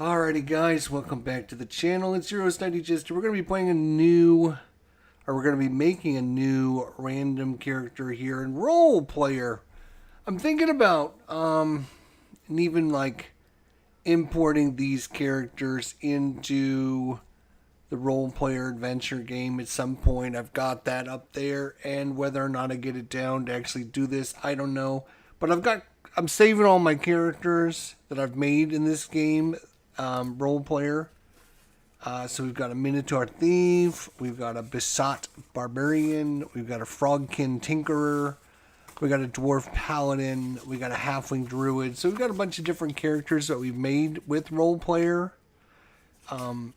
Alrighty guys, welcome back to the channel. It's your host, IDGister. We're going to be we're going to be making a new random character here in Role Player. I'm thinking about, and even like importing these characters into the Role Player Adventure game at some point. I've got that up there, and whether or not I get it down to actually do this, I don't know. But I'm saving all my characters that I've made in this game, Role Player. So we've got a Minotaur Thief, we've got a Besot Barbarian, we've got a Frogkin Tinkerer, we got a Dwarf Paladin, we got a Halfling Druid. So we've got a bunch of different characters that we've made with Role Player.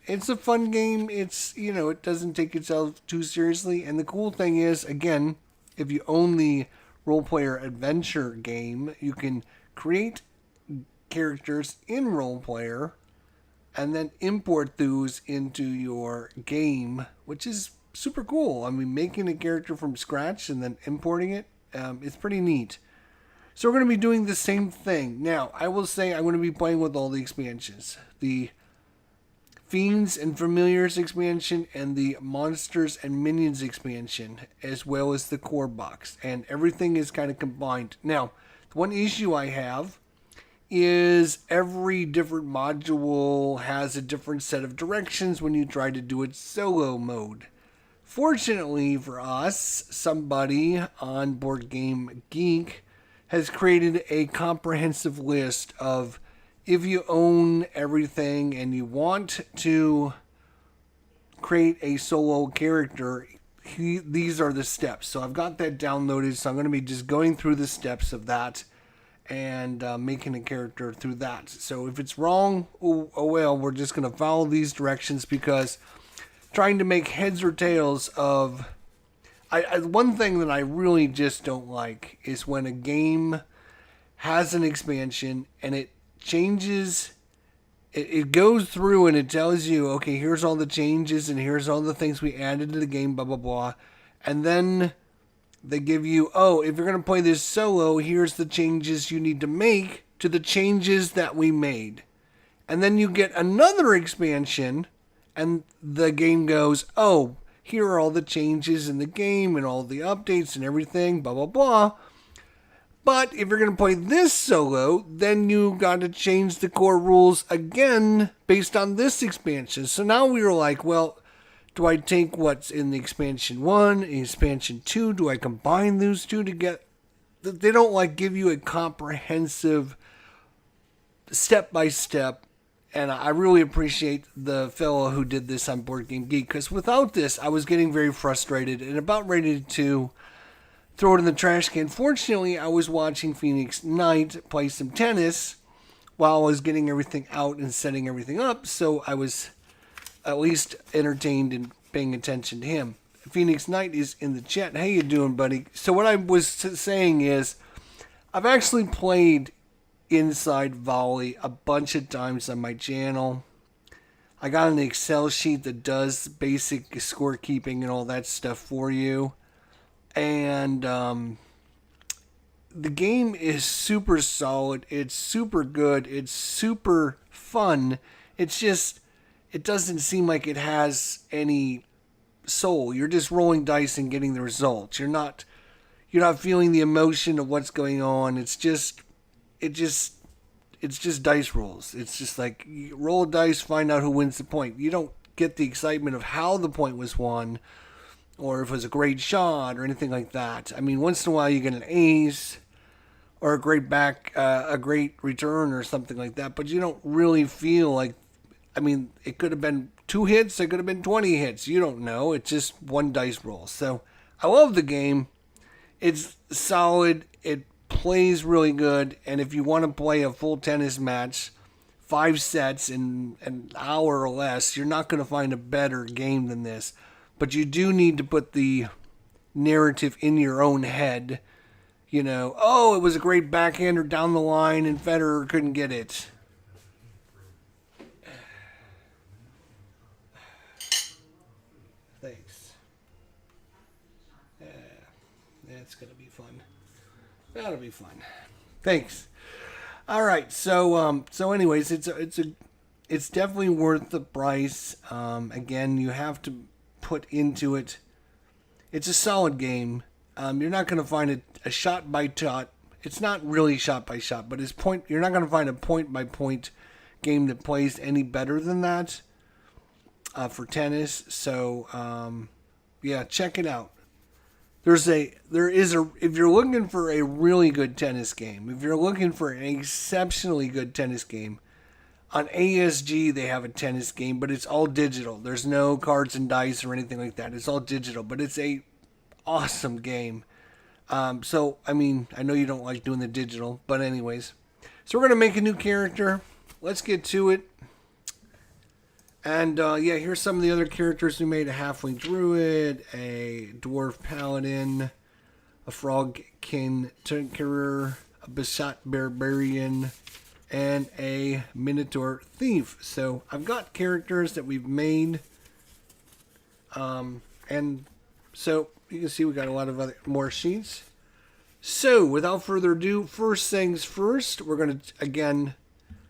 It's a fun game. It doesn't take itself too seriously. And the cool thing is, again, if you own the Role Player Adventure game, you can create characters in Role Player and then import those into your game, which is super cool. I mean, making a character from scratch and then importing it, it's pretty neat. So we're going to be doing the same thing. Now, I will say I'm going to be playing with all the expansions. The Fiends and Familiars expansion and the Monsters and Minions expansion, as well as the core box. And everything is kind of combined. Now, the one issue I have is every different module has a different set of directions when you try to do it solo mode. Fortunately for us, somebody on Board Game Geek has created a comprehensive list of, if you own everything and you want to create a solo character, these are the steps. So I've got that downloaded, so I'm going to be just going through the steps of that and making a character through that. So if it's wrong, oh well, we're just going to follow these directions, because trying to make heads or tails of... one thing that I really just don't like is when a game has an expansion and it changes, it goes through and it tells you, okay, here's all the changes and here's all the things we added to the game, blah, blah, blah. And then they give you, oh, if you're going to play this solo, here's the changes you need to make to the changes that we made. And then you get another expansion and the game goes, oh, here are all the changes in the game and all the updates and everything, blah, blah, blah. But if you're going to play this solo, then you got to change the core rules again based on this expansion. So now we were like, well, do I take what's in the expansion 1, expansion 2? Do I combine those two to get... They don't give you a comprehensive step-by-step. And I really appreciate the fellow who did this on Board Game Geek, because without this, I was getting very frustrated and about ready to throw it in the trash can. Fortunately, I was watching Phoenix Knight play some tennis while I was getting everything out and setting everything up, so I was at least entertained and paying attention to him. Phoenix Knight is in the chat. How you doing, buddy? So what I was saying is, I've actually played Inside Volley a bunch of times on my channel. I got an Excel sheet that does basic scorekeeping and all that stuff for you. And the game is super solid. It's super good. It's super fun. It's just, it doesn't seem like it has any soul. You're just rolling dice and getting the results. You're not feeling the emotion of what's going on. It's just dice rolls. It's just like, you roll a dice, find out who wins the point. You don't get the excitement of how the point was won, or if it was a great shot or anything like that. I mean, once in a while you get an ace or a great return or something like that, but you don't really feel like, I mean, it could have been 2 hits, it could have been 20 hits. You don't know. It's just one dice roll. So I love the game. It's solid. It plays really good. And if you want to play a full tennis match, 5 sets in an hour or less, you're not going to find a better game than this. But you do need to put the narrative in your own head. You know, oh, it was a great backhander down the line and Federer couldn't get it. Thanks. Yeah, that's going to be fun. That'll be fun. Thanks. All right. So anyways, it's a it's definitely worth the price. Again, you have to put into it. It's a solid game. You're not going to find a shot by shot. It's not really shot by shot, but you're not going to find a point by point game that plays any better than that for tennis. So yeah, check it out. If you're looking for a really good tennis game, if you're looking for an exceptionally good tennis game, on ASG they have a tennis game, but it's all digital. There's no cards and dice or anything like that. It's all digital, but it's a awesome game. So I mean, I know you don't like doing the digital, but anyways, so we're gonna make a new character. Let's get to it. And yeah, here's some of the other characters we made: a halfling druid, a dwarf paladin, a frogkin tinkerer, a Bishat barbarian, and a minotaur thief. So I've got characters that we've made, and so you can see we got a lot of more sheets. So without further ado, first things first, we're gonna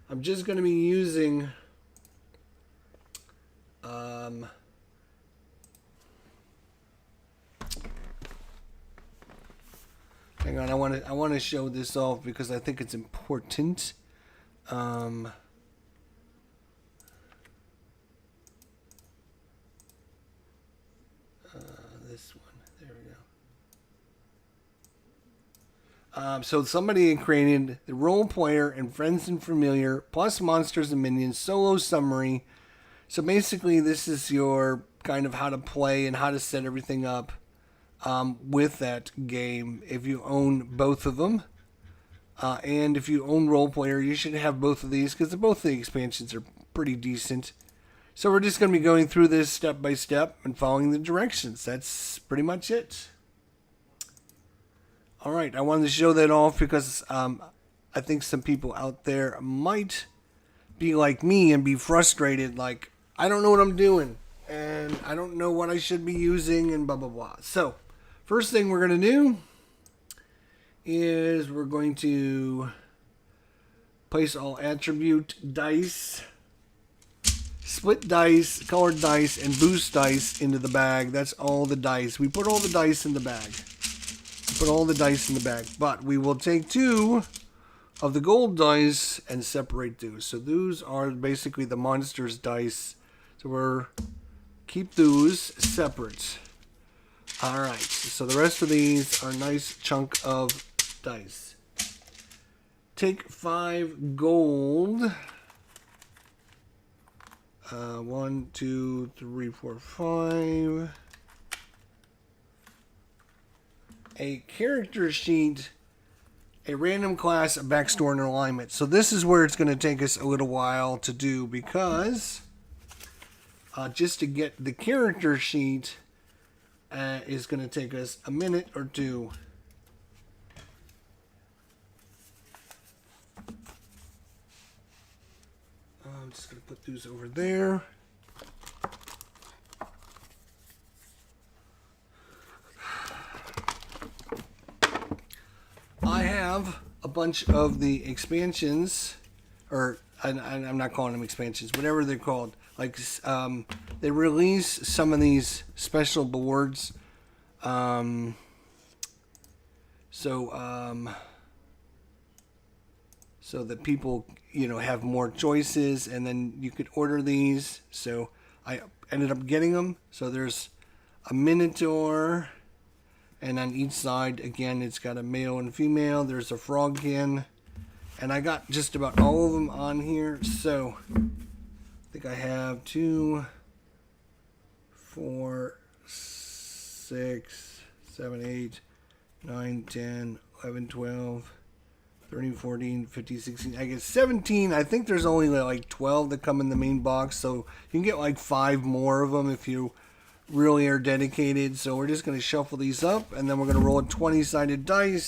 I'm just gonna be using hang on, I want to show this off because I think it's important. This one, there we go. So somebody created the role player and friends and familiar plus monsters and minions solo summary. So basically, this is your kind of how to play and how to set everything up with that game. If you own both of them, and if you own Role Player, you should have both of these because both of the expansions are pretty decent. So we're just going to be going through this step by step and following the directions. That's pretty much it. All right, I wanted to show that off because I think some people out there might be like me and be frustrated, like, I don't know what I'm doing, and I don't know what I should be using, and blah, blah, blah. So, first thing we're going to do is we're going to place all attribute dice, split dice, colored dice, and boost dice into the bag. That's all the dice. We put all the dice in the bag. Put all the dice in the bag, but we will take 2 of the gold dice and separate those. So those are basically the monsters dice. So we're keep those separate. All right. So the rest of these are a nice chunk of dice. Take 5 gold. 1, 2, 3, 4, 5. A character sheet, a random class, a backstory, and alignment. So this is where it's going to take us a little while to do because just to get the character sheet is going to take us a minute or two. I'm just going to put those over there. I have a bunch of the expansions, or I'm not calling them expansions, whatever they're called. Like they release some of these special boards, so that people have more choices, and then you could order these. So I ended up getting them. So there's a Minotaur. And on each side, again, it's got a male and female. There's a frogkin. And I got just about all of them on here. So I think I have 2, 4, 6, 7, 8, 9, 10, 11, 12, 13, 14, 15, 16. I get 17. I think there's only like 12 that come in the main box. So you can get like 5 more of them if you really are dedicated. So we're just going to shuffle these up, and then we're going to roll a 20-sided dice.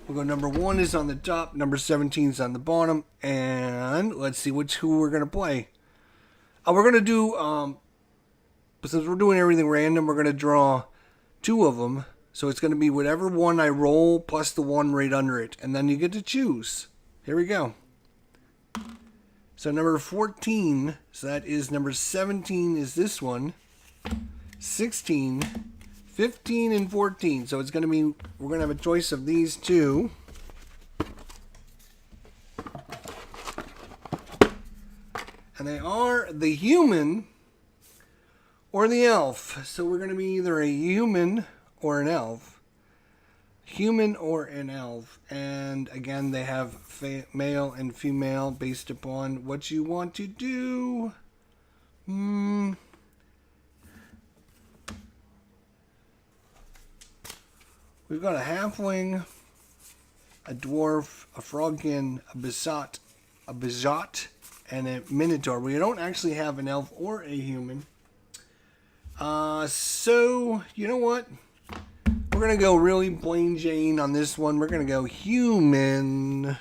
We'll go number 1 is on the top, number 17 is on the bottom, and let's see who we're going to play. We're going to do, since we're doing everything random, we're going to draw 2 of them. So it's going to be whatever one I roll plus the one right under it, and then you get to choose. Here we go. So number 14, so that is number 17 is this one. 16, 15, and 14. So it's going to be, we're going to have a choice of these two. And they are the human or the elf. So we're going to be either a human or an elf. Human or an elf. And again, they have male and female based upon what you want to do. We've got a halfling, a dwarf, a frogkin, a Bijat, and a minotaur. We don't actually have an elf or a human. So, you know what? We're going to go really plain Jane on this one. We're going to go human.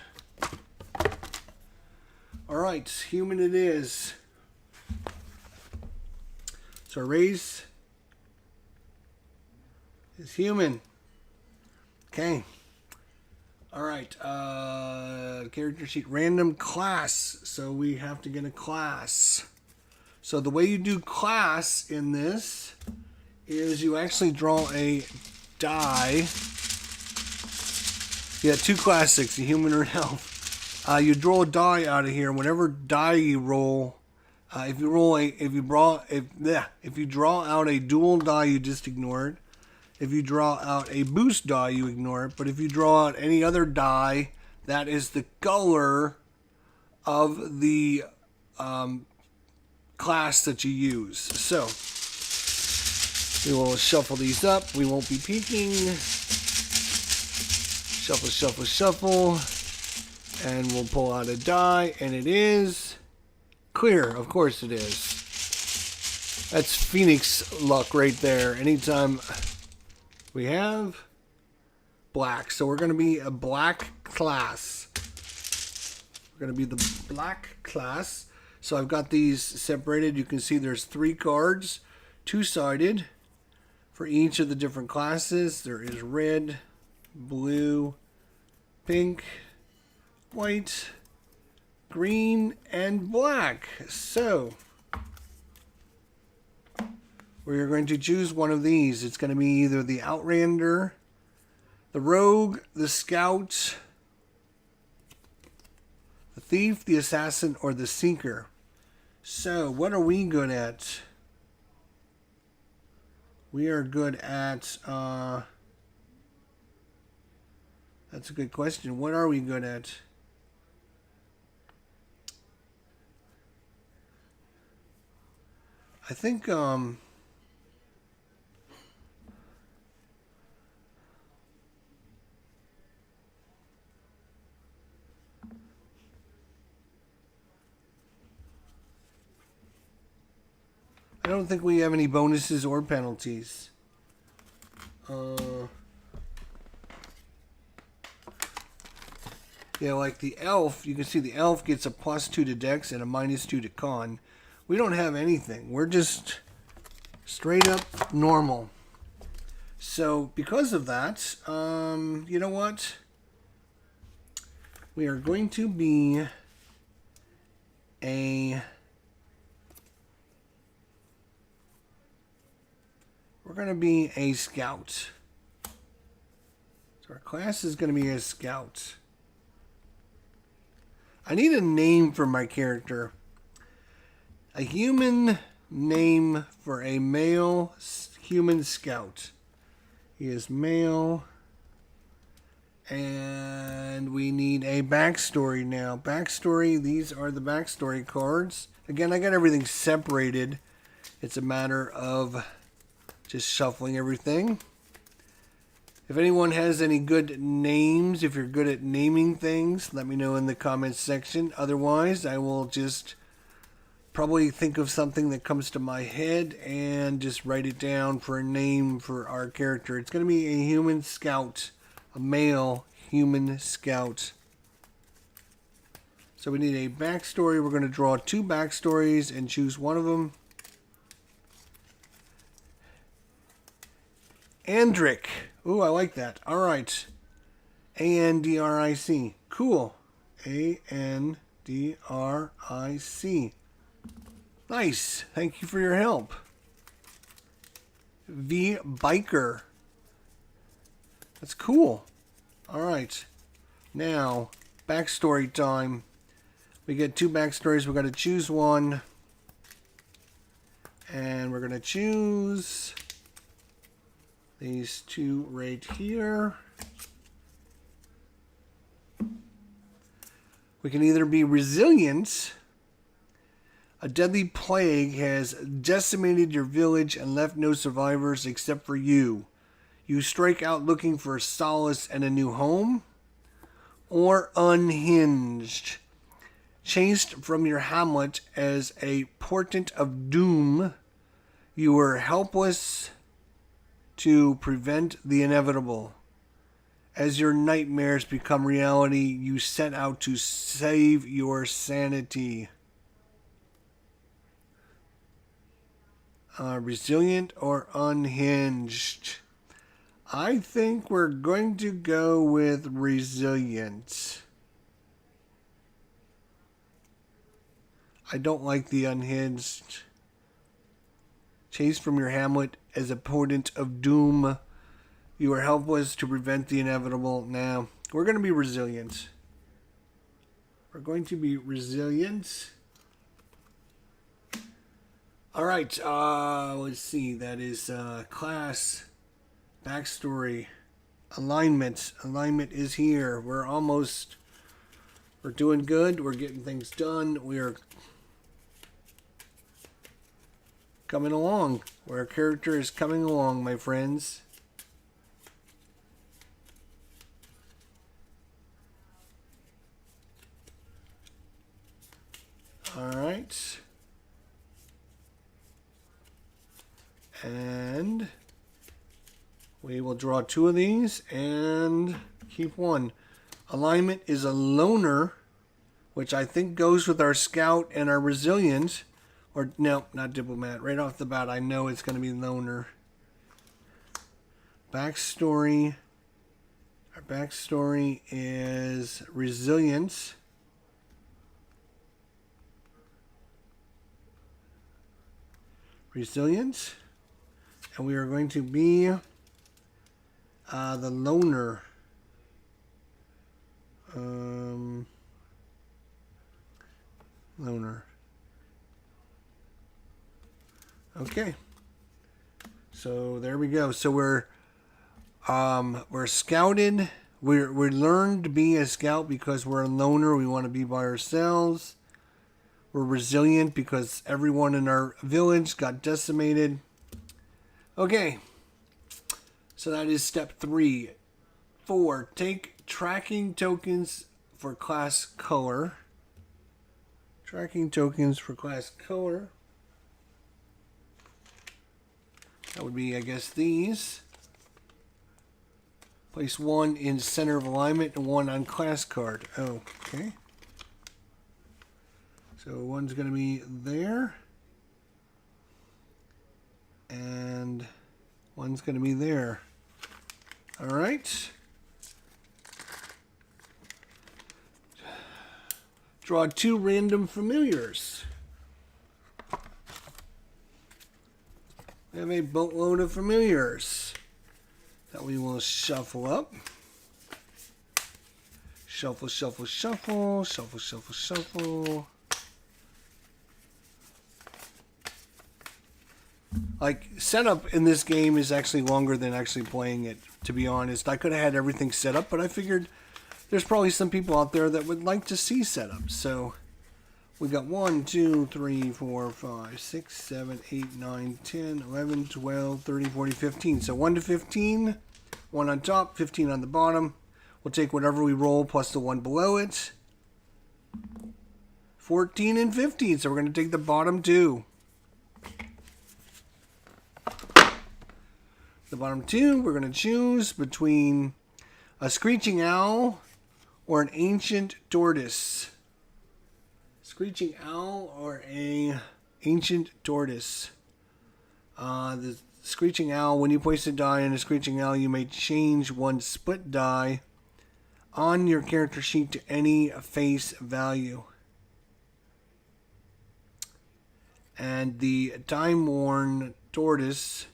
Alright, human it is. So our race is human. Okay. Alright, character sheet, random class. So we have to get a class. So the way you do class in this is you actually draw a die. Yeah, two classics, a human or an elf. You draw a die out of here. Whatever die you roll, if you draw out a dual die, you just ignore it. If you draw out a boost die, you ignore it. But if you draw out any other die, that is the color of the class that you use. So we will shuffle these up. We won't be peeking. Shuffle, shuffle, shuffle. And we'll pull out a die. And it is clear. Of course it is. That's Phoenix luck right there. Anytime we have black. So we're going to be a black class. We're going to be the black class. So I've got these separated. You can see there's 3 cards, two-sided for each of the different classes. There is red, blue, pink, white, green, and black. So we're going to choose one of these. It's going to be either the Outlander, the Rogue, the Scout, the Thief, the Assassin, or the Seeker. So what are we good at? We are good at, that's a good question. What are we good at? I think, I don't think we have any bonuses or penalties. Yeah, like the elf, you can see the elf gets a +2 to dex and a -2 to con. We don't have anything. We're just straight up normal. So because of that, you know what? We are going to be a... We're going to be a scout. So our class is going to be a scout. I need a name for my character. A human name for a male human scout. He is male. And we need a backstory now. Backstory, these are the backstory cards. Again, I got everything separated. It's a matter of just shuffling everything. If anyone has any good names, if you're good at naming things, let me know in the comments section. Otherwise, I will just probably think of something that comes to my head and just write it down for a name for our character. It's going to be a human scout, a male human scout. So we need a backstory. We're going to draw 2 backstories and choose one of them. Andric. Ooh, I like that. All right. Andric. Cool. Andric. Nice. Thank you for your help. V Biker. That's cool. All right. Now, backstory time. We get 2 backstories. We're going to choose one. And we're going to choose these 2 right here. We can either be resilient. A deadly plague has decimated your village and left no survivors except for you. You strike out looking for solace and a new home. Or unhinged. Chased from your hamlet as a portent of doom, you were helpless to prevent the inevitable. As your nightmares become reality, you set out to save your sanity. Resilient or unhinged? I think we're going to go with resilient. I don't like the unhinged. Chased from your hamlet as a portent of doom. You are helpless to prevent the inevitable. Now, we're going to be resilient. We're going to be resilient. All right. Let's see. That is class, backstory, alignment. Alignment is here. We're doing good. We're getting things done. We're coming along. Our character is coming along, my friends. All right. And we will draw 2 of these and keep 1. Alignment is a loner, which I think goes with our scout and our resilience. Or, no, not diplomat. Right off the bat, I know it's going to be loner. Backstory. Our backstory is resilience. Resilience. And we are going to be the loner. Loner. Okay. So there we go. So we're scouted. We learned to be a scout because we're a loner. We want to be by ourselves. We're resilient because everyone in our village got decimated. Okay. So that is step 3. 4. Take tracking tokens for class color. Tracking tokens for class color. That would be, I guess, these. Place 1 in center of alignment and 1 on class card. Oh, okay. So one's going to be there. And one's going to be there. All right. Draw 2 random familiars. We have a boatload of familiars that we will shuffle up. Shuffle, shuffle, shuffle, shuffle, shuffle, shuffle. Like, setup in this game is actually longer than actually playing it, to be honest. I could have had everything set up, but I figured there's probably some people out there that would like to see setups. So we got 1, 2, 3, 4, 5, 6, 7, 8, 9, 10, 11, 12, 13, 14, 15. So 1 to 15, 1 on top, 15 on the bottom. We'll take whatever we roll plus the 1 below it. 14 and 15. So we're going to take the bottom 2. The bottom 2, we're going to choose between a screeching owl or an ancient tortoise. Screeching owl or a ancient tortoise. The screeching owl, when you place a die in a screeching owl, you may change 1 split die on your character sheet to any face value. And the Time-Worn Tortoise,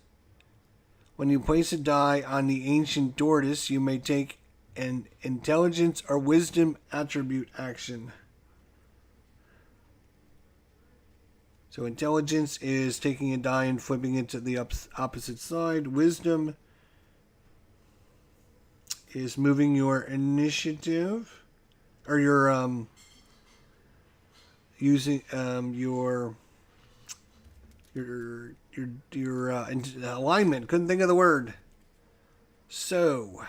when you place a die on the Ancient Tortoise, you may take an Intelligence or Wisdom attribute action. So Intelligence is taking a die and flipping it to the opposite side. Wisdom is moving your initiative, or your using your alignment. Couldn't think of the word. So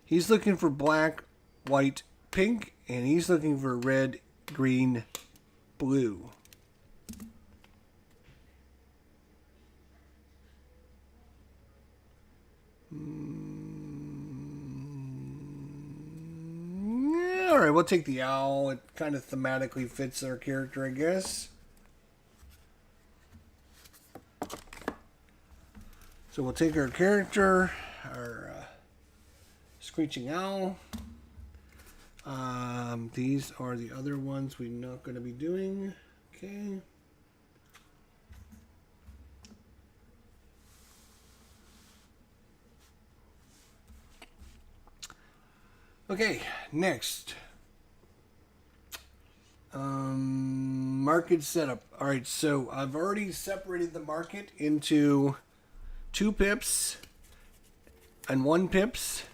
he's looking for black, white, pink, and he's looking for red, green, blue. All right, we'll take the owl. It kind of thematically fits our character, I guess. So we'll take our character, our screeching owl. These are the other ones we're not going to be doing. Okay. Okay, next. Market setup. All right, so I've already separated the market into 2 pips and 1 pips.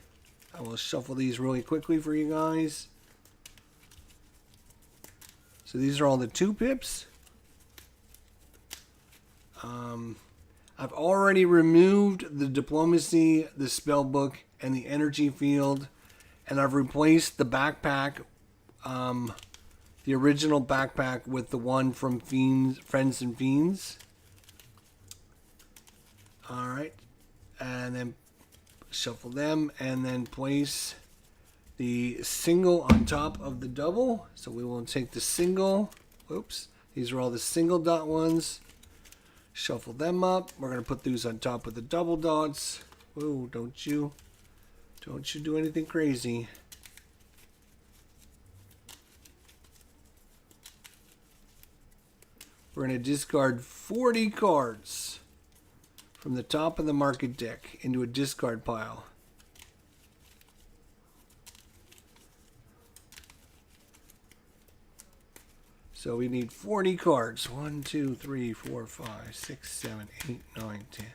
I will shuffle these really quickly for you guys. So these are all the 2 pips. I've already removed the diplomacy, the spell book, and the energy field, and I've replaced the backpack, the original backpack, with the one from Friends and Fiends. All right, and then shuffle them, and then place the single on top of the double. So we will take the single. Oops, these are all the single dot ones. Shuffle them up. We're going to put these on top of the double dots. Whoa, don't you do anything crazy. We're going to discard 40 cards from the top of the market deck into a discard pile. So we need 40 cards. 1, 2, 3, 4, 5, 6, 7, 8, 9, 10, 11, 13,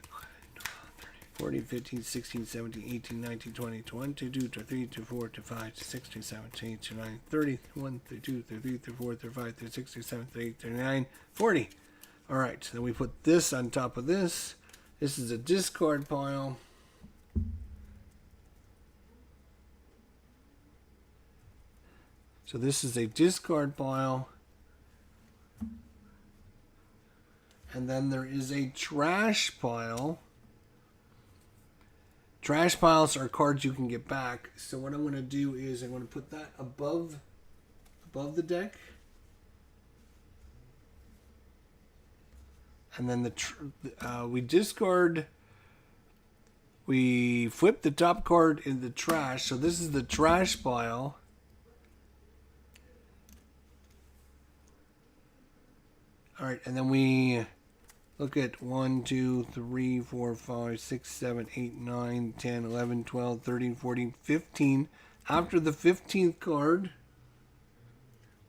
14, 15, 16, 17, 18, 19, 20, 22, 23, 24, 25, 26, 27, 28, 29, 30, 1, 32, 33, 34, 35, 36, 37, 38, 39, 40. All right, then we put this on top of this. This is a discard pile. So this is a discard pile. And then there is a trash pile. Trash piles are cards you can get back. So what I'm going to do is I'm going to put that above the deck. And then we flip the top card in the trash. So this is the trash pile. All right, and then we look at 1, 2, 3, 4, 5, 6, 7, 8, 9, 10, 11, 12, 13, 14, 15. After the 15th card,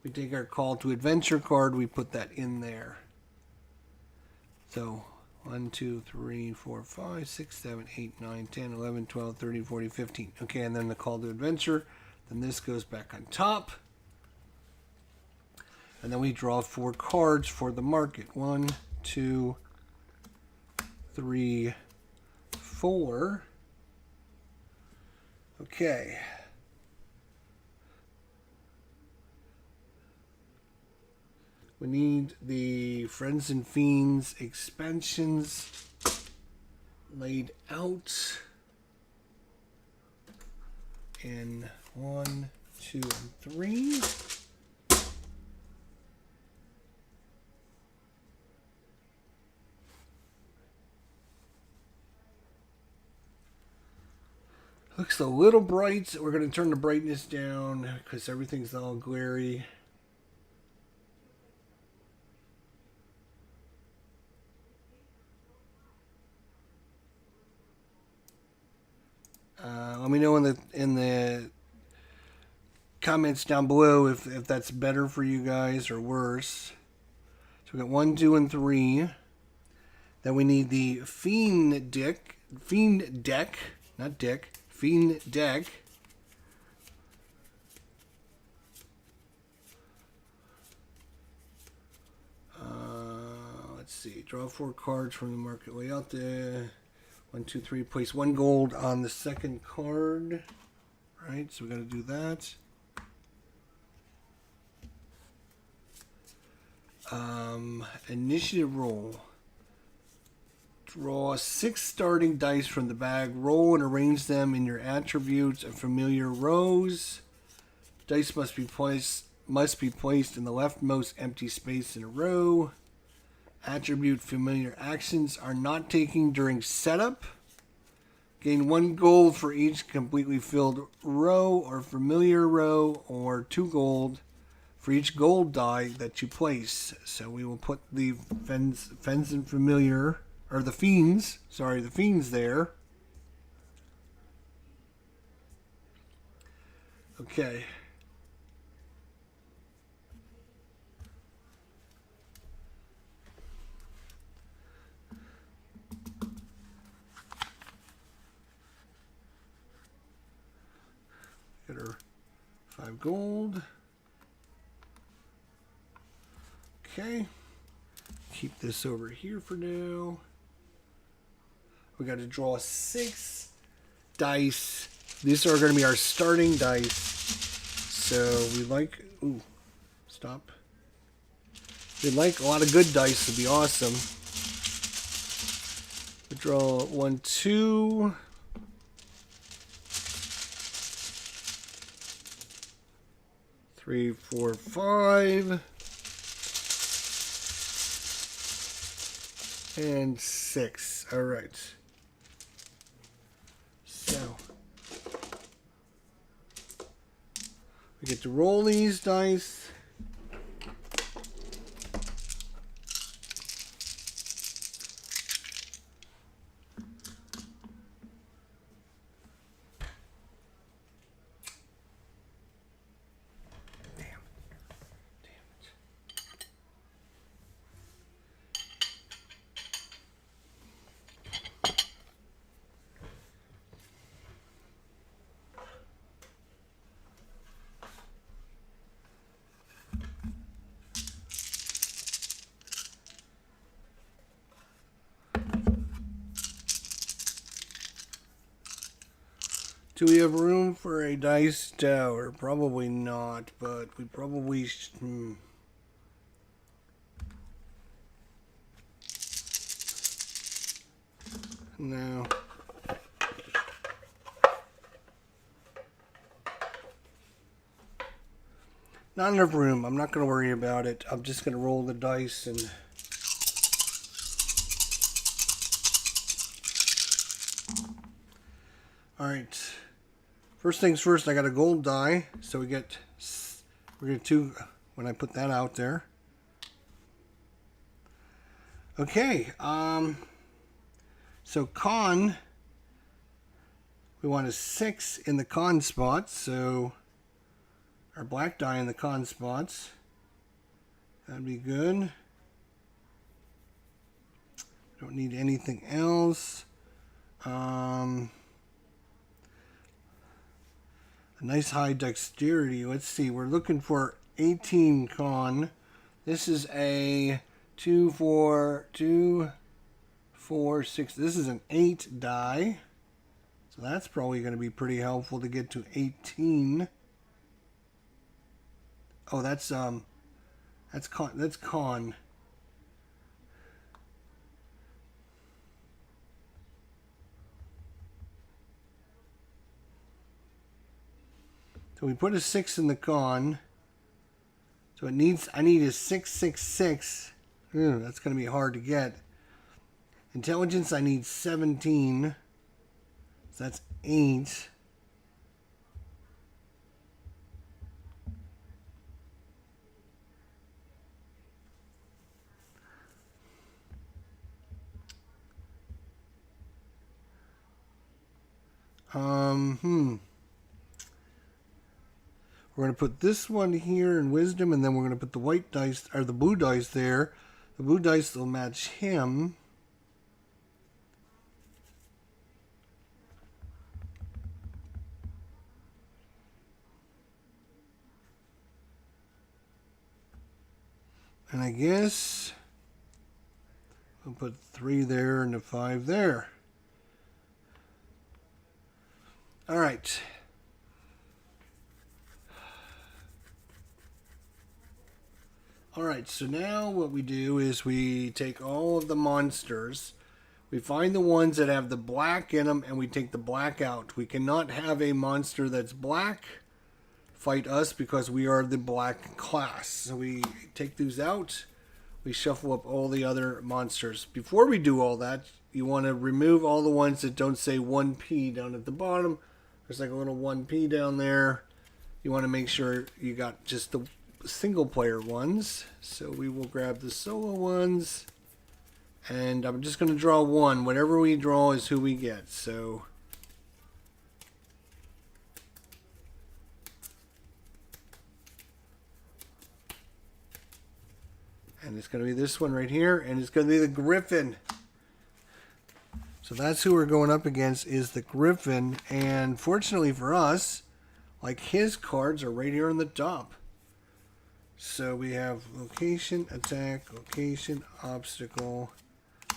we take our call to adventure card. We put that in there. So 1, 2, 3, 4, 5, 6, 7, 8, 9, 10, 11, 12, 13, 14, 15. Okay, and then the call to adventure. Then this goes back on top. And then we draw 4 cards for the market. 1, 2, 3, 4. Okay. We need the Friends and Fiends expansions laid out in 1, 2, and 3. Looks a little bright. We're going to turn the brightness down because everything's all glary. Let me know in the comments down below if that's better for you guys or worse. So we got 1, 2, and 3. Then we need the Fiend deck, not Dick, Fiend deck. Let's see, draw 4 cards from the market layout there. 1, 2, 3. Place 1 gold on the second card. Right, so we got to do that. Initiative roll. Draw 6 starting dice from the bag. Roll and arrange them in your attributes and familiar rows. Dice must be placed in the leftmost empty space in a row. Attribute familiar actions are not taken during setup. Gain 1 gold for each completely filled row or familiar row, or 2 gold for each gold die that you place. So we will put the Fens and familiar, or the fiends there. Okay. Get her 5 gold. Okay. Keep this over here for now. We got to draw 6 dice. These are going to be our starting dice. So we like... Ooh. Stop. We'd like a lot of good dice would be awesome. We draw 1, 2... 3, 4, 5, and 6. All right. So we get to roll these dice. Do we have room for a dice tower? Probably not, but we probably should. No. Not enough room. I'm not going to worry about it. I'm just going to roll the dice and... Alright. First things first, I got a gold die. So we're going to 2 when I put that out there. Okay. So con, we want a 6 in the con spots. So our black die in the con spots. That'd be good. Don't need anything else. A nice high dexterity. Let's see. We're looking for 18 con. This is a 2, 4, 6. This is an 8 die. So that's probably going to be pretty helpful to get to 18. Oh, that's con. That's con. So we put a 6 in the con. So I need a 6, 6, 6. That's going to be hard to get. Intelligence, I need 17. So that's 8. We're going to put this one here in wisdom, and then we're going to put the white dice, or the blue dice there. The blue dice will match him. And I guess we'll put 3 there and a 5 there. All right. Alright, so now what we do is we take all of the monsters, we find the ones that have the black in them, and we take the black out. We cannot have a monster that's black fight us because we are the black class. So we take these out, we shuffle up all the other monsters. Before we do all that, you want to remove all the ones that don't say 1P down at the bottom. There's like a little 1P down there. You want to make sure you got just the single player ones. So we will grab the solo ones, and I'm just going to draw one. Whatever we draw is who we get. So and it's going to be this one right here, and it's going to be the Griffin. So that's who we're going up against, is the Griffin. And fortunately for us, like, his cards are right here on the top. So we have location, attack, location, obstacle,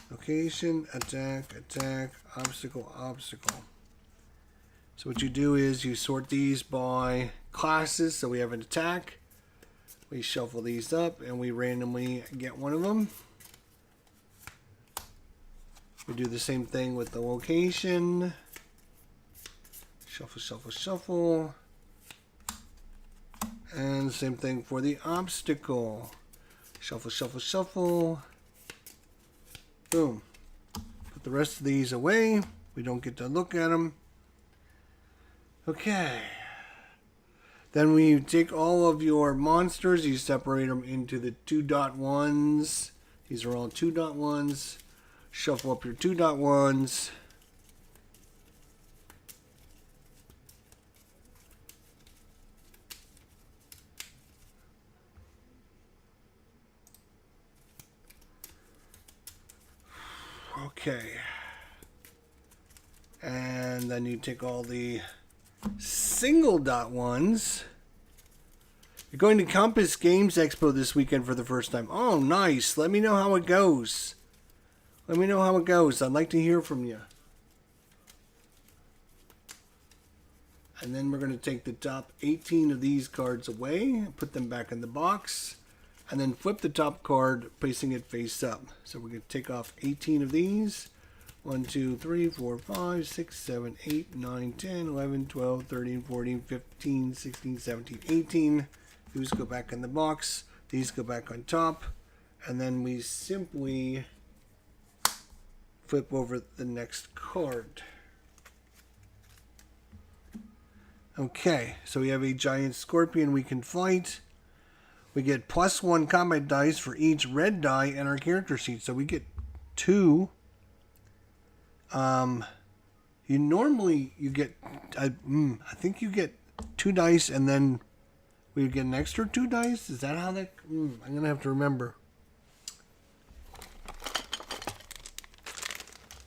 location, attack, attack, obstacle, obstacle. So what you do is you sort these by classes. So we have an attack. We shuffle these up and we randomly get one of them. We do the same thing with the location. Shuffle, shuffle, shuffle. And same thing for the obstacle. Shuffle, shuffle, shuffle. Boom. Put the rest of these away. We don't get to look at them. Okay. Then we take all of your monsters. You separate them into the 2.1s. These are all 2.1s. Shuffle up your 2.1s. Okay. And then you take all the single .1s. You're going to Compass Games Expo this weekend for the first time. Oh, nice. Let me know how it goes. Let me know how it goes. I'd like to hear from you. And then we're going to take the top 18 of these cards away, put them back in the box, and then flip the top card, placing it face up. So we're going to take off 18 of these. 1, 2, 3, 4, 5, 6, 7, 8, 9, 10, 11, 12, 13, 14, 15, 16, 17, 18. These go back in the box. These go back on top. And then we simply flip over the next card. Okay, so we have a giant scorpion we can fight. We get +1 combat dice for each red die in our character sheet. So we get 2. You get, I think you get 2 dice, and then we get an extra 2 dice. Is that how that? I'm gonna have to remember.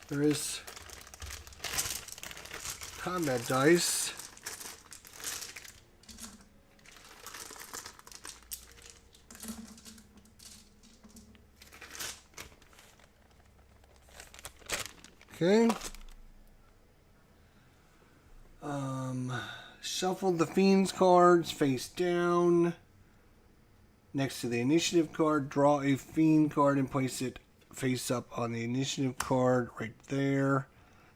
There is combat dice. Okay. Shuffle the Fiend's cards face down. Next to the initiative card, draw a Fiend card and place it face up on the initiative card right there.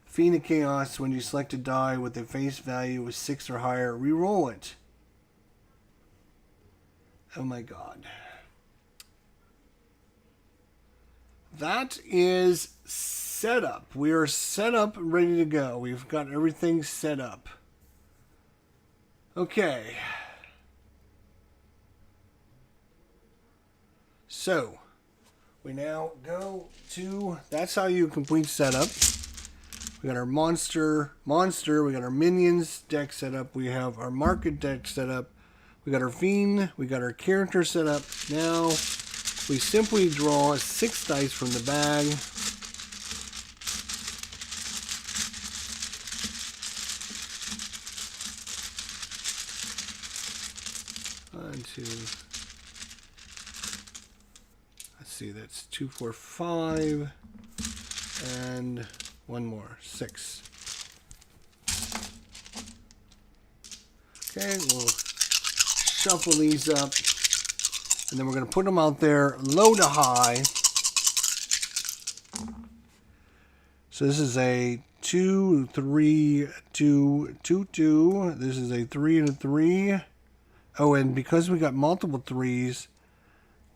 Fiend of Chaos, when you select a die with a face value of 6 or higher, re-roll it. Oh my god. That is set up. We are set up, ready to go. We've got everything set up. Okay. So, we now go to, that's how you complete setup. We got our monster, we got our minions deck set up, we have our market deck set up, we got our fiend, we got our character set up. Now we simply draw 6 dice from the bag. One, two. Let's see, that's 2, 4, 5, and one more, 6. Okay, we'll shuffle these up, and then we're going to put them out there low to high. So this is a 2, 3, 2, 2, 2. This is a 3 and a 3. Oh, and because we got multiple 3s,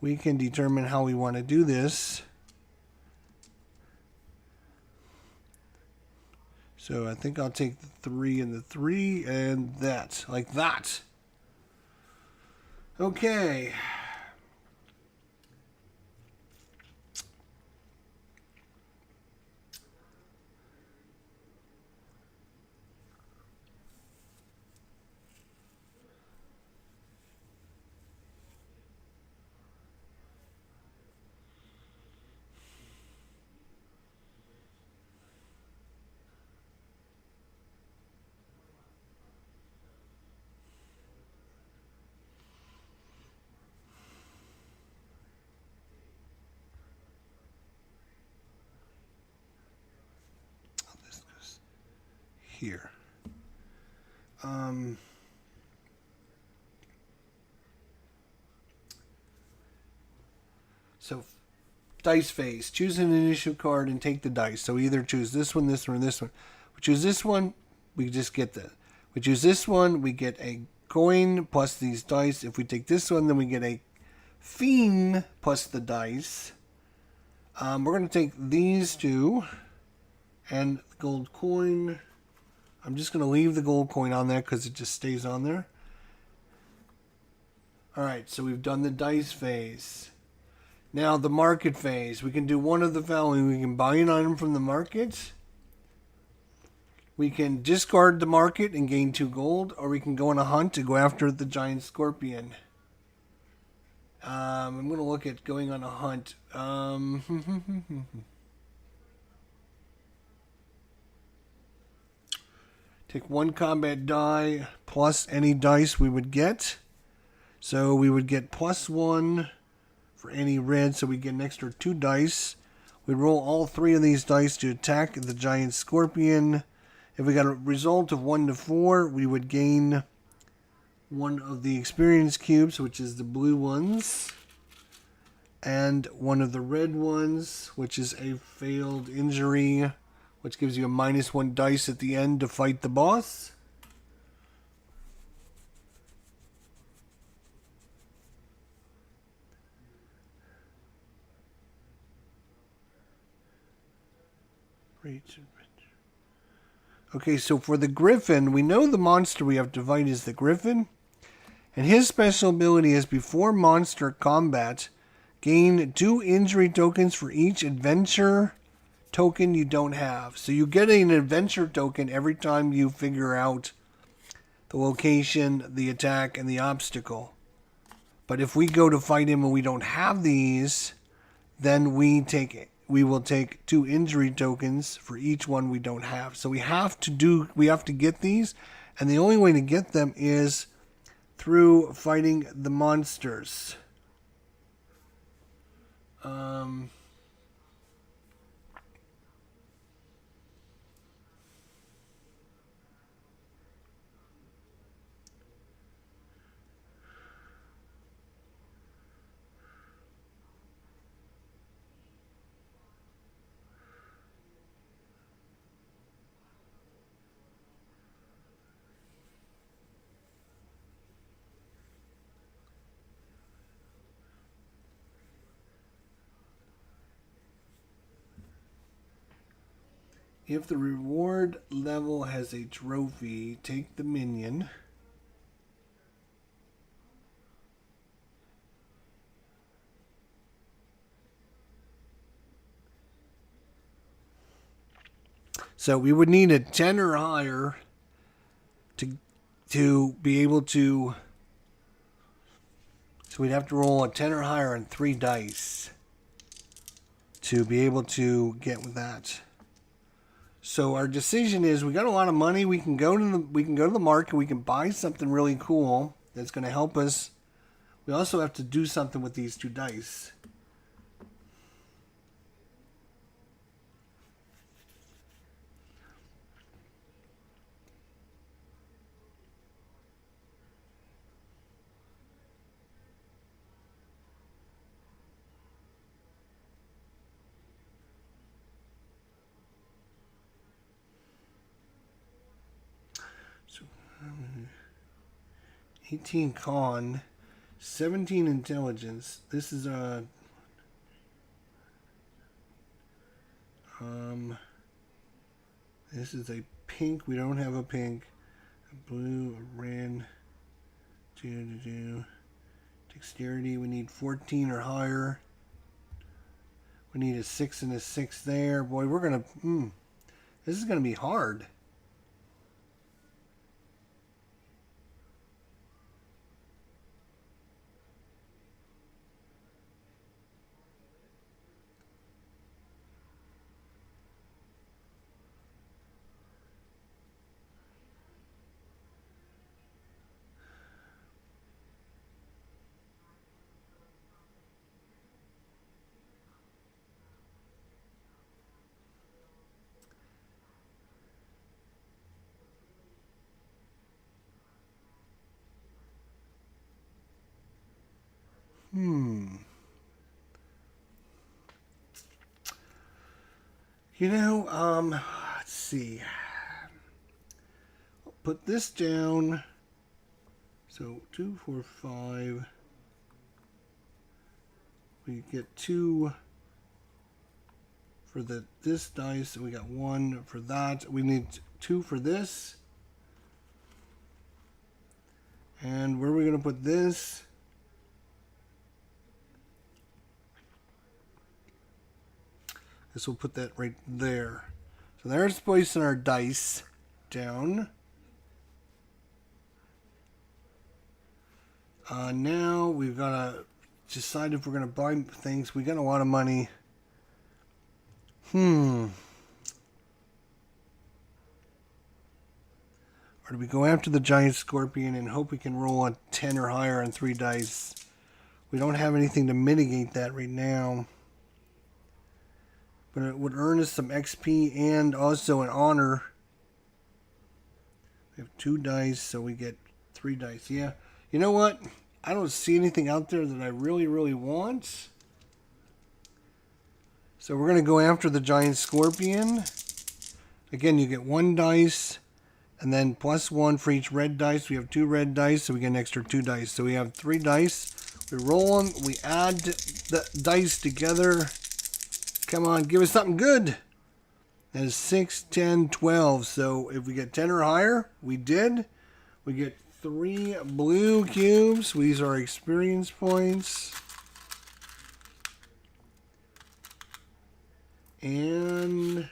we can determine how we want to do this. So I think I'll take the 3 and the 3 and that, like that. Okay. Here. So dice phase. Choose an initiative card and take the dice. So we either choose this one, this one, or this one. We choose this one, we just get that. We choose this one, we get a coin plus these dice. If we take this one, then we get a fiend plus the dice. We're going to take these two and the gold coin. I'm just going to leave the gold coin on there because it just stays on there. Alright, so we've done the dice phase. Now the market phase. We can do one of the following. We can buy an item from the market. We can discard the market and gain 2 gold. Or we can go on a hunt to go after the giant scorpion. I'm going to look at going on a hunt. Take 1 combat die plus any dice we would get. So we would get +1 for any red, so we get an extra 2 dice. We roll all 3 of these dice to attack the giant scorpion. If we got a result of 1 to 4, we would gain 1 of the experience cubes, which is the blue ones, and 1 of the red ones, which is a failed injury, which gives you a -1 dice at the end to fight the boss. Okay, so for the Griffin, we know the monster we have to fight is the Griffin. And his special ability is before monster combat, gain 2 injury tokens for each adventure token you don't have. So you get an adventure token every time you figure out the location, the attack, and the obstacle. But if we go to fight him and we don't have these, then we will take 2 injury tokens for each one we don't have. So we have to get these, and the only way to get them is through fighting the monsters. If the reward level has a trophy, take the minion. So we would need a 10 or higher to be able to. So we'd have to roll a 10 or higher on 3 dice to be able to get with that. So our decision is, we got a lot of money. We can go to the market. We can buy something really cool that's going to help us. We also have to do something with these 2 dice. So, 18 con, 17 intelligence. This is a this is a pink. We don't have a pink. A blue, a red. Dexterity. We need 14 or higher. We need a 6 and a 6 there. Boy, we're gonna. This is gonna be hard. You know, let's see. I'll put this down. So 2, 4, 5. We get 2 for this dice. We got 1 for that. We need 2 for this. And where are we going to put this? This will put that right there. So there's placing our dice down. Now we've got to decide if we're going to buy things. We got a lot of money. Or do we go after the giant scorpion and hope we can roll a 10 or higher on 3 dice? We don't have anything to mitigate that right now. But it would earn us some XP and also an honor. We have 2 dice, so we get 3 dice. Yeah. You know what? I don't see anything out there that I really, really want. So we're going to go after the giant scorpion. Again, you get 1 dice. And then +1 for each red dice. We have 2 red dice, so we get an extra 2 dice. So we have 3 dice. We roll them. We add the dice together. Come on, give us something good. That is 6, 10, 12. So if we get 10 or higher, we did. We get 3 blue cubes. These are experience points. And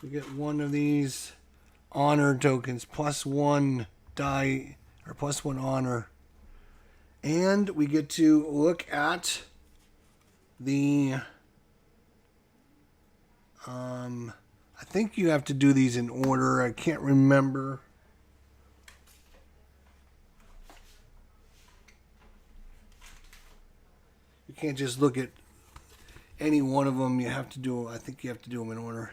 we get 1 of these honor tokens, +1 die, or +1 honor. And we get to look at the I think you have to do these in order. I can't remember. You can't just look at any one of them. You have to do, I think you have to do them in order.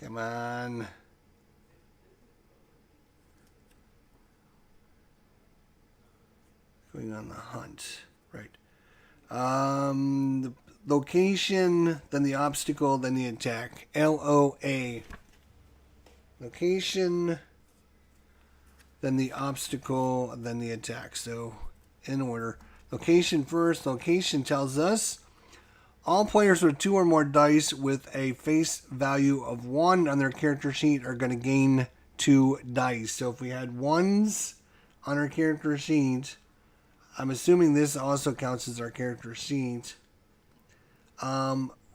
Come on. Going on the hunt. Right. The location, then the obstacle, then the attack. LOA. Location, then the obstacle, then the attack. So, in order. Location first. Location tells us All players with 2 or more dice with a face value of 1 on their character sheet are going to gain 2 dice. So if we had 1s on our character sheet, I'm assuming this also counts as our character sheet,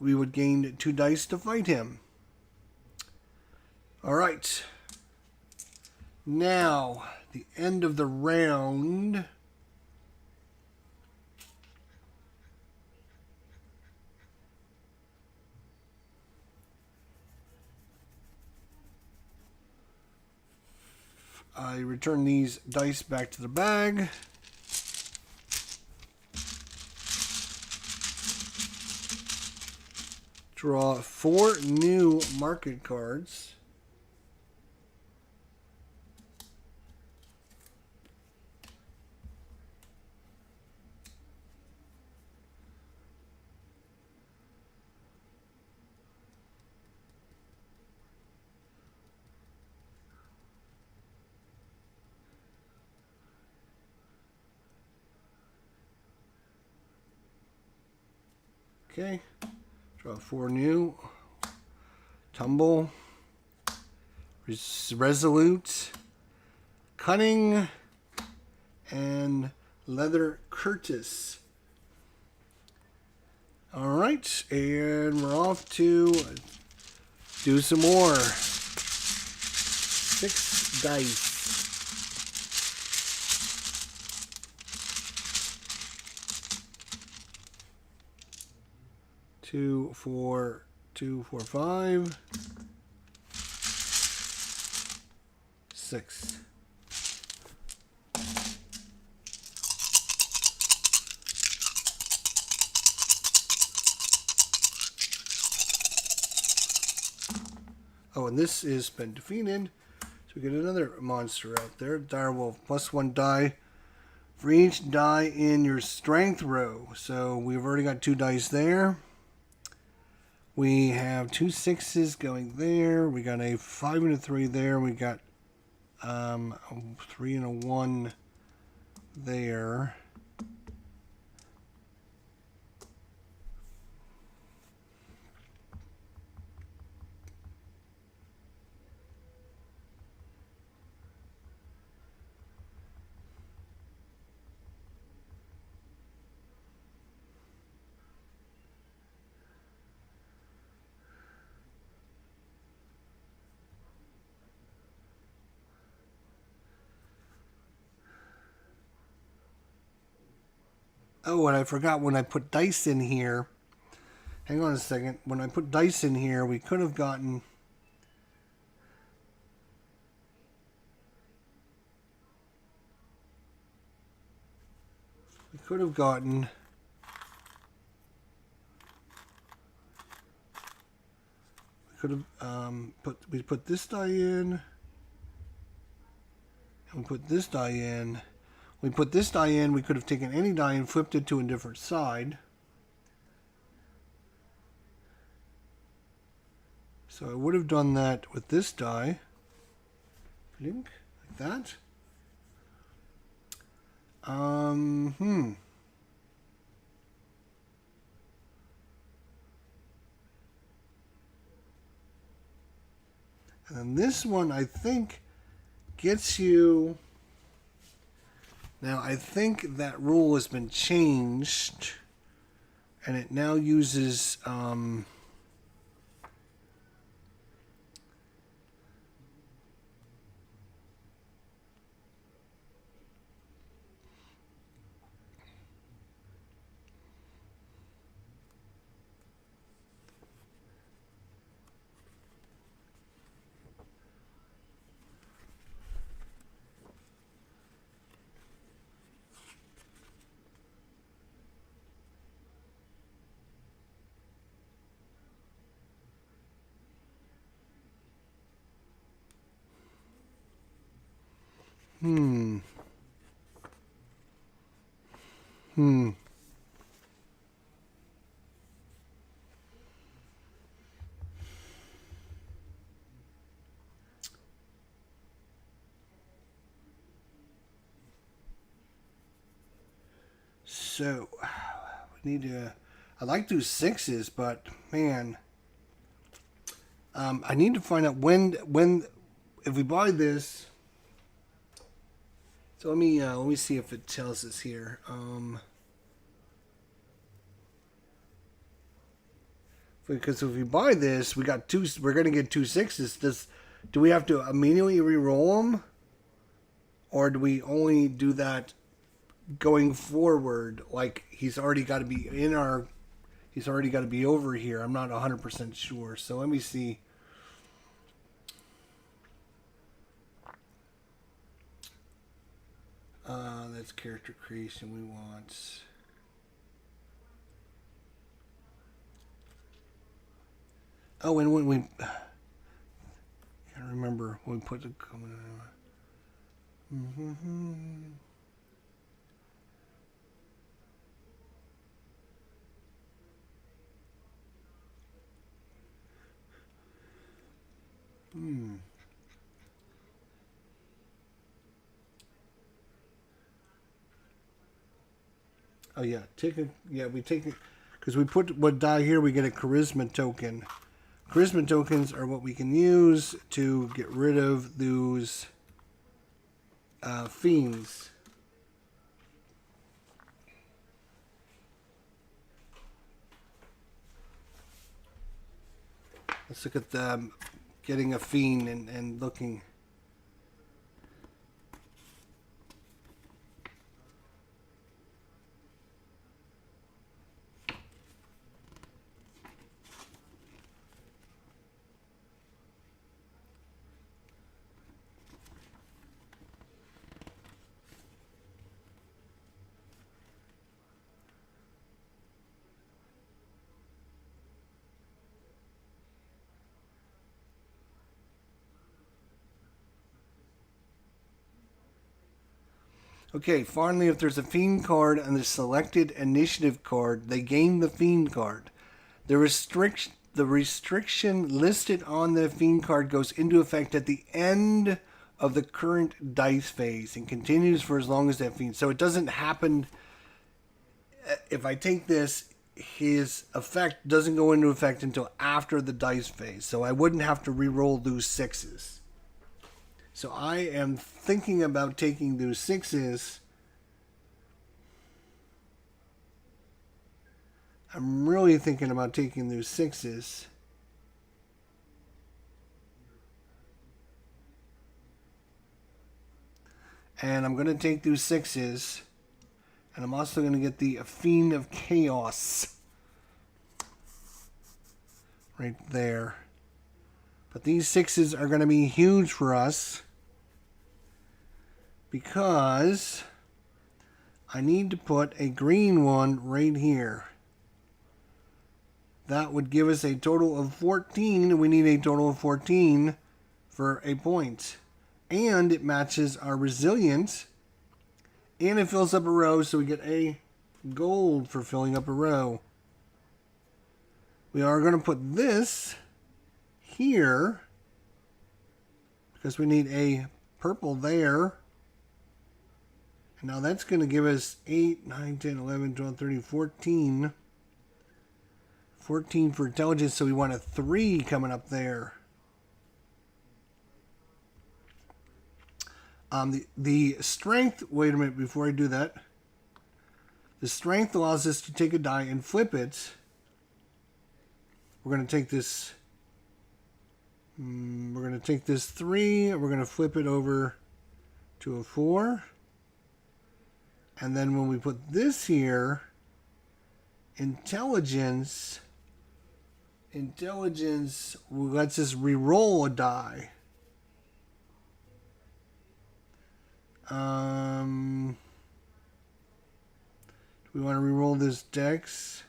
we would gain 2 dice to fight him. Alright. Now, the end of the round. I return these dice back to the bag. Draw 4 new market cards. Okay, draw 4 new. Tumble, Resolute, Cunning, and Leather Curtis. Alright, and we're off to do some more. 6 dice. 2, 4, 2, 4, 5, 6. Oh, and this has been defeated. So we get another monster out there. Direwolf, +1 die for each die in your strength row. So we've already got 2 dice there. We have 2 6s going there. We got a 5 and a 3 there. We got a 3 and a 1 there. Oh, and I forgot when I put dice in here. Hang on a second. When I put dice in here, we could have gotten... We could have gotten... We could have we put this die in. And we put this die in. We put this die in, we could have taken any die and flipped it to a different side. So I would have done that with this die. Blink, like that. And then this one, I think, gets you... Now, I think that rule has been changed, and it now uses... So, we need to... I'd like to do 6s, but man, I need to find out when if we buy this. So let me see if it tells us here. Because if we buy this, we got two. We're gonna get 2 6s. Do we have to immediately re-roll them, or do we only do that going forward? Like he's already got to be in our. He's already got to be over here. I'm not 100% sure. So let me see. That's character creation we want. Oh, and when we... I can't remember when we put the... Oh yeah, we take it because we put what die here. We get a charisma token. Charisma tokens are what we can use to get rid of those fiends. Let's look at the getting a fiend and looking. Okay, finally, if there's a Fiend card on the selected initiative card, they gain the Fiend card. The restriction listed on the Fiend card goes into effect at the end of the current dice phase and continues for as long as that Fiend. So it doesn't happen. If I take this, his effect doesn't go into effect until after the dice phase. So I wouldn't have to re-roll those 6s. So I am thinking about taking those 6s. I'm really thinking about taking those 6s. And I'm going to take those 6s. And I'm also going to get the Fiend of Chaos. Right there. But these 6s are going to be huge for us. Because I need to put a green one right here. That would give us a total of 14. We need a total of 14 for a point. And it matches our resilience. And it fills up a row, so we get a gold for filling up a row. We are going to put this here. Because we need a purple there. And now that's going to give us 8, 9, 10, 11, 12, 13, 14. 14 for intelligence, so we want a 3 coming up there. The strength, wait a minute before I do that. The strength allows us to take a die and flip it. We're going to take this. We're going to take this 3. We're going to flip it over to a 4. And then when we put this here, intelligence lets us re-roll a die. Do we want to re-roll this dex?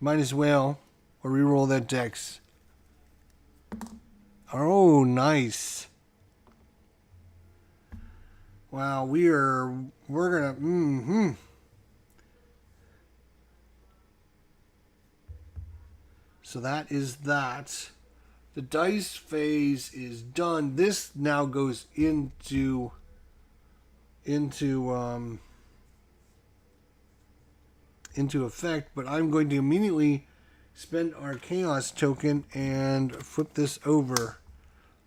Might as well. Or re-roll that dex. Oh, nice. Wow, we're gonna So that is that. The dice phase is done. This now goes into into effect, but I'm going to immediately spend our chaos token and flip this over.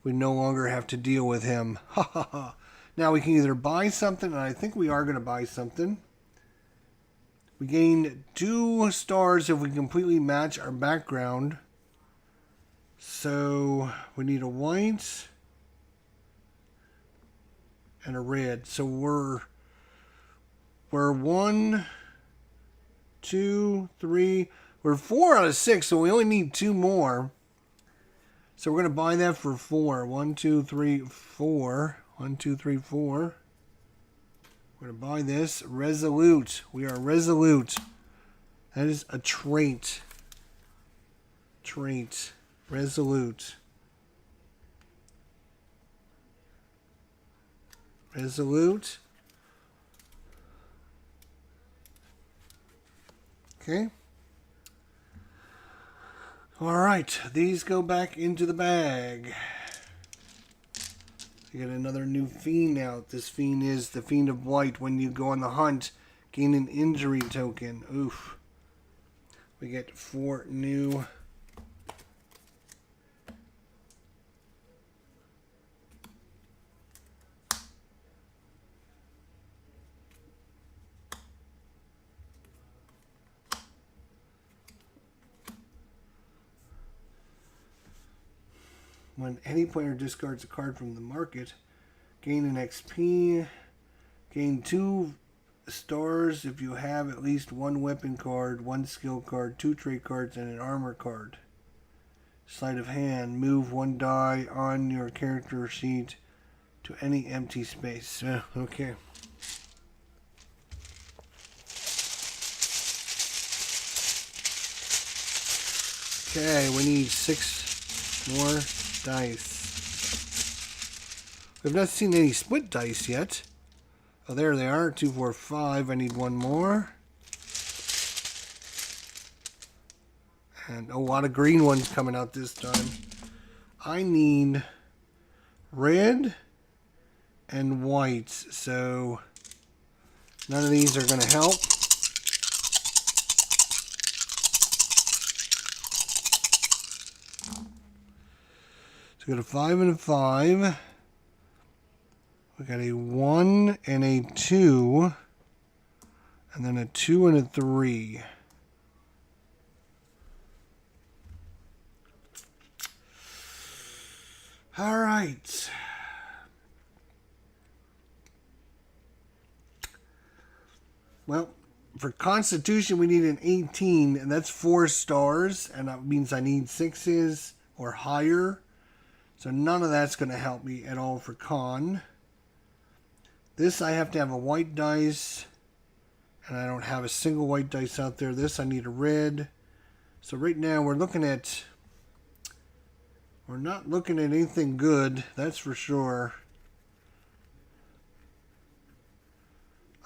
We no longer have to deal with him. Ha ha ha. Now we can either buy something, and I think we are going to buy something. We gain 2 stars if we completely match our background. So we need a white and a red. So we're 1, 2, 3. We're 4 out of 6, so we only need 2 more. So we're going to buy that for 4. 1, 2, 3, 4. 1, 2, 3, 4. We're going to buy this. Resolute. We are resolute. That is a trait. Trait. Resolute. Resolute. Okay. All right. These go back into the bag. We get another new fiend out. This fiend is the Fiend of White. When you go on the hunt, gain an injury token. Oof. We get 4 new. When any player discards a card from the market, gain an XP, gain 2 stars if you have at least 1 weapon card, 1 skill card, 2 trait cards, and an armor card. Sleight of hand, move 1 die on your character sheet to any empty space. Okay. Okay, we need 6 more dice. We've not seen any split dice yet. Oh, there they are. 2, 4, 5. I need 1 more. And a lot of green ones coming out this time. I need red and whites. So none of these are going to help. So we got a 5 and a 5. We got a 1 and a 2. And then a 2 and a 3. All right. Well, for Constitution, we need an 18, and that's 4 stars, and that means I need 6s or higher. So none of that's going to help me at all for Con. This, I have to have a white dice, and I don't have a single white dice out there. This, I need a red. So right now, we're not looking at anything good, that's for sure.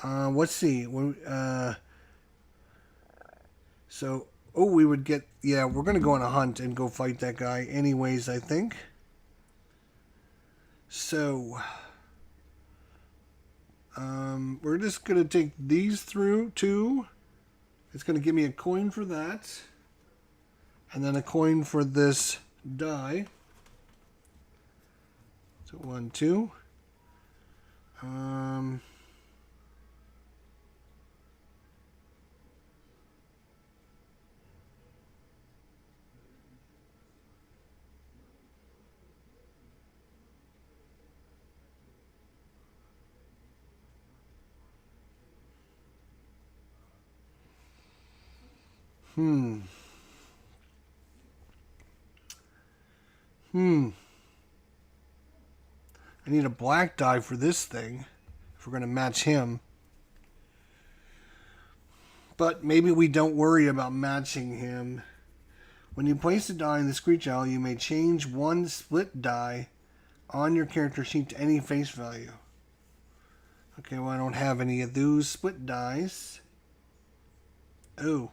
Let's see. So, we would get, yeah, we're going to go on a hunt and go fight that guy anyways, I think. So, we're just going to take these through, too. It's going to give me a coin for that. And then a coin for this die. So, 1, 2. I need a black die for this thing, if we're going to match him. But maybe we don't worry about matching him. When you place a die in the Screech Owl, you may change 1 split die on your character sheet to any face value. Okay, well, I don't have any of those split dice. Oh.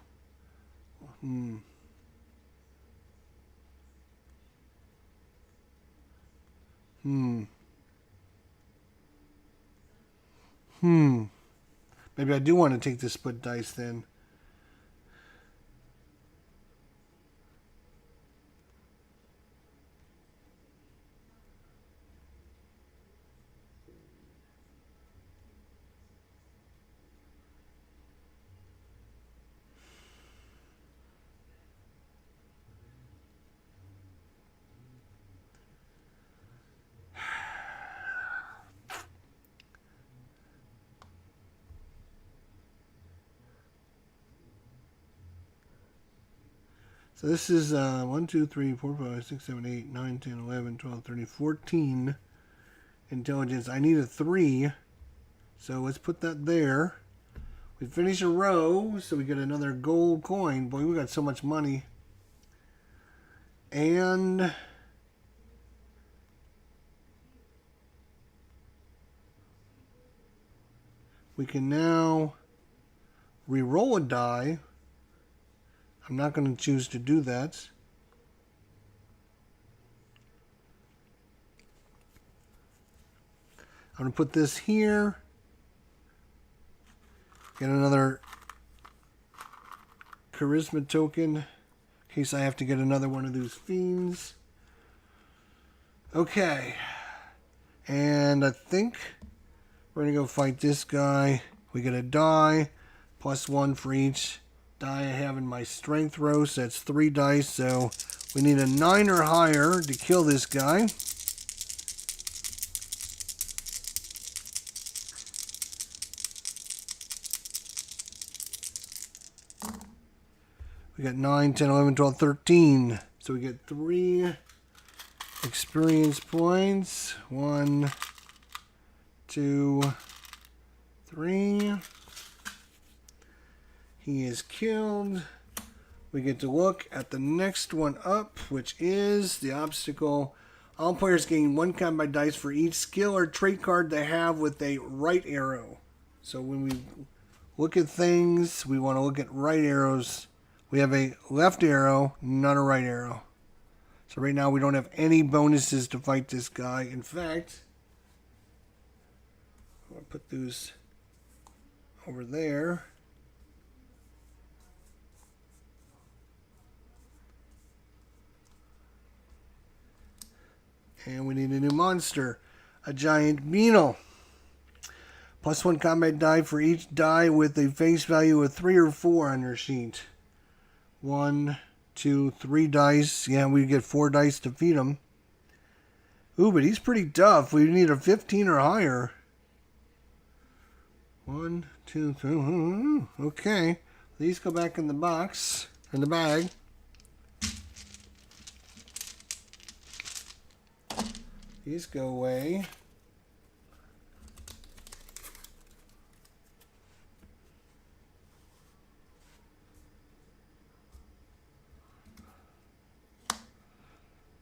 Maybe I do want to take the split dice then. So this is 1, 2, 3, 4, 5, 6, 7, 8, 9, 10, 11, 12, 13, 14 intelligence. I need a 3. So let's put that there. We finish a row, so we get another gold coin. Boy, we got so much money. And we can now re-roll a die. I'm not going to choose to do that. I'm going to put this here. Get another charisma token in case I have to get another one of those fiends. Okay. And I think we're going to go fight this guy. We get a die. +1 for each die I have in my strength row. So that's 3 dice. So we need a 9 or higher to kill this guy. We got 9, 10, 11, 12, 13. So we get 3 experience points. 1, 2, 3. He is killed. We get to look at the next one up, which is the obstacle. All players gain 1 combat dice for each skill or trait card they have with a right arrow. So when we look at things, we want to look at right arrows. We have a left arrow, not a right arrow. So right now we don't have any bonuses to fight this guy. In fact, I'm going to put those over there. And we need a new monster, a giant beetle. +1 combat die for each die with a face value of 3 or 4 on your sheet. 1, 2, 3 dice. Yeah, we get 4 dice to feed him. Ooh, but he's pretty tough. We need a 15 or higher. 1, 2, 3. Okay. These go back in the box, in the bag. These go away.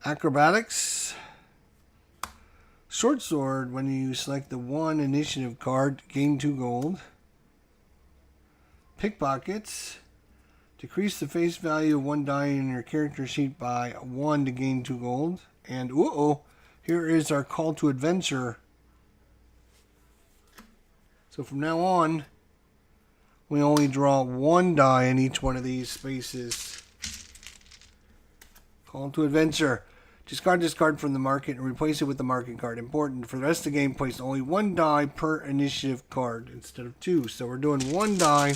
Acrobatics. Short sword, when you select the 1 initiative card, gain 2 gold. Pickpockets. Decrease the face value of 1 die in your character sheet by 1 to gain 2 gold. And here is our call to adventure. So from now on, we only draw 1 die in each one of these spaces. Call to adventure. Discard this card from the market and replace it with the market card. Important. For the rest of the game, place only 1 die per initiative card instead of 2. So we're doing 1 die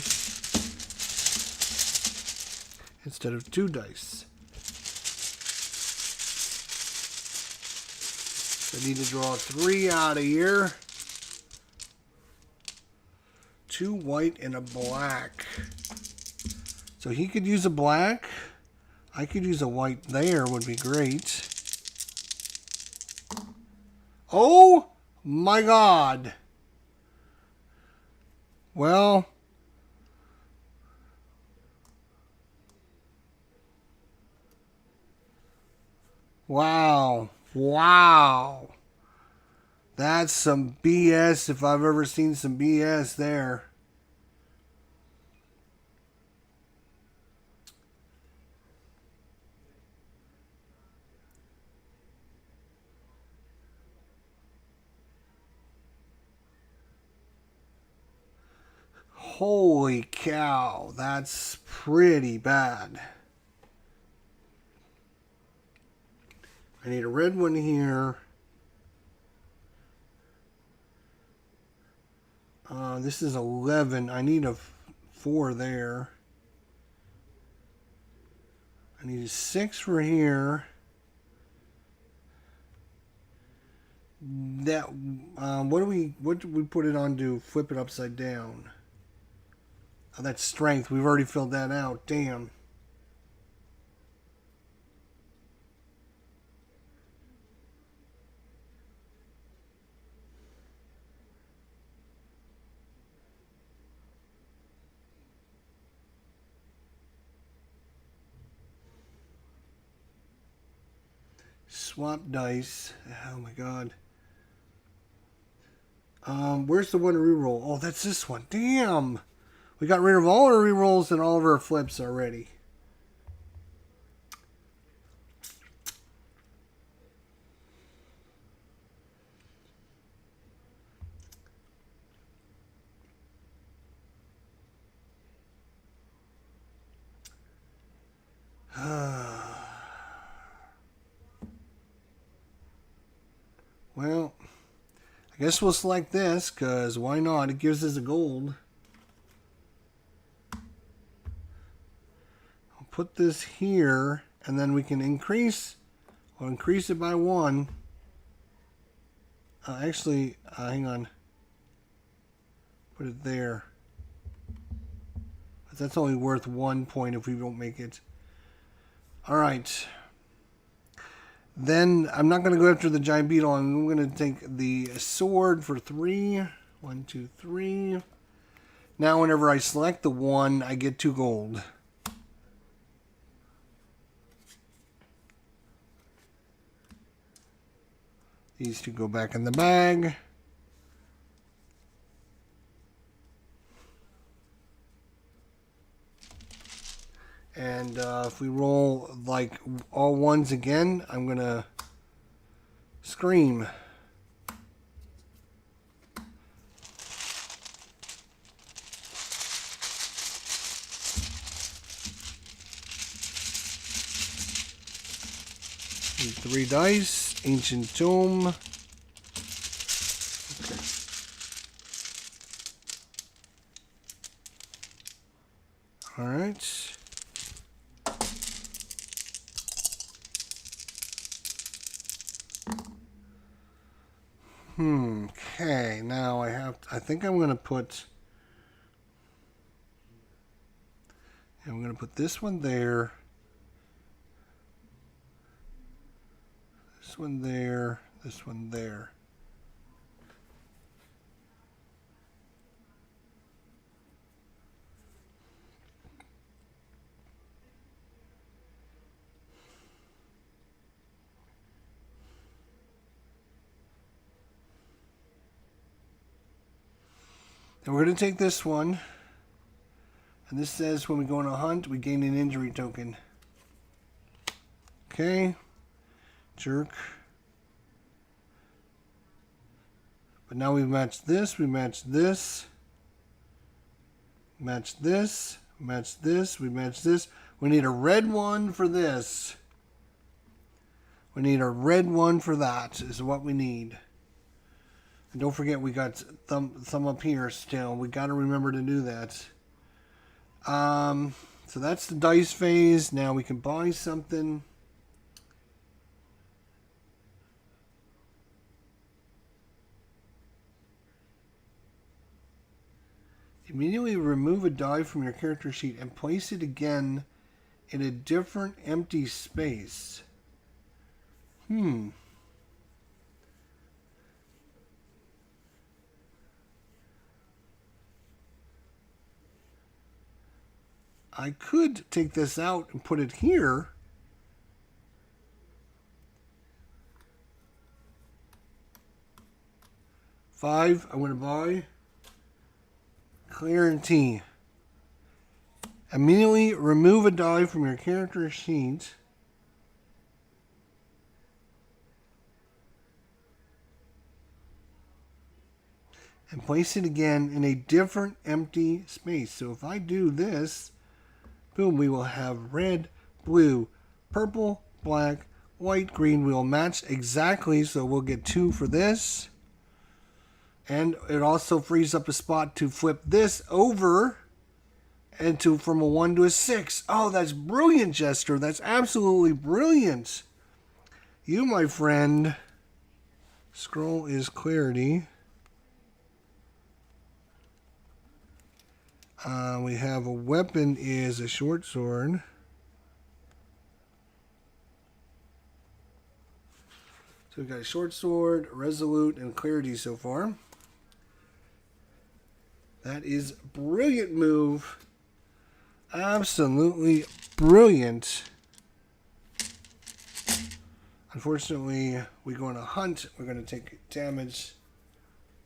instead of 2 dice. I need to draw 3 out of here. 2 white and a black. So he could use a black. I could use a white there, would be great. Oh my God. Well, wow. Wow. That's some BS if I've ever seen some BS there. Holy cow, that's pretty bad. I need a red one here. This is 11. I need a 4 there. I need a 6 for here. That what do we put it on to flip it upside down? Oh, that's strength. We've already filled that out. Damn. Swap dice. Oh my god. Where's the one to reroll? Oh, that's this one. Damn. We got rid of all our rerolls and all of our flips already. Well, I guess we'll select this, because why not? It gives us a gold. I'll put this here, and then we can increase. We'll increase it by 1. Actually, hang on. Put it there. But that's only worth 1 point if we don't make it. Alright. Then I'm not going to go after the giant beetle. I'm going to take the sword for 3. 1, 2, 3. Now whenever I select the 1, I get 2 gold. These 2 go back in the bag. And if we roll like all 1s again, I'm going to scream. Need 3 dice, ancient tome. Okay. All right. Okay, now I think I'm going to put, I'm going to put this one there, this one there, this one there. And we're going to take this one, and this says when we go on a hunt, we gain an injury token. Okay, jerk. But now we've matched this, we matched this, match this, match this, we match this. We need a red one for this. We need a red one for that is what we need. And don't forget we got thumb up here still. We got to remember to do that. So that's the dice phase. Now we can buy something. Immediately remove a die from your character sheet and place it again in a different empty space. I could take this out and put it here. Five, I'm going to buy. Clarity. Immediately remove a die from your character sheet. And place it again in a different empty space. So if I do this, boom, we will have red, blue, purple, black, white, green. We'll match exactly, so we'll get 2 for this. And it also frees up a spot to flip this over and to from a 1 to a 6. Oh, that's brilliant, Jester. That's absolutely brilliant. You, my friend. Scroll is clarity. We have a weapon is a short sword. So we've got a short sword, resolute, and clarity so far. That is brilliant move. Absolutely brilliant. Unfortunately, we go on a hunt. We're going to take damage.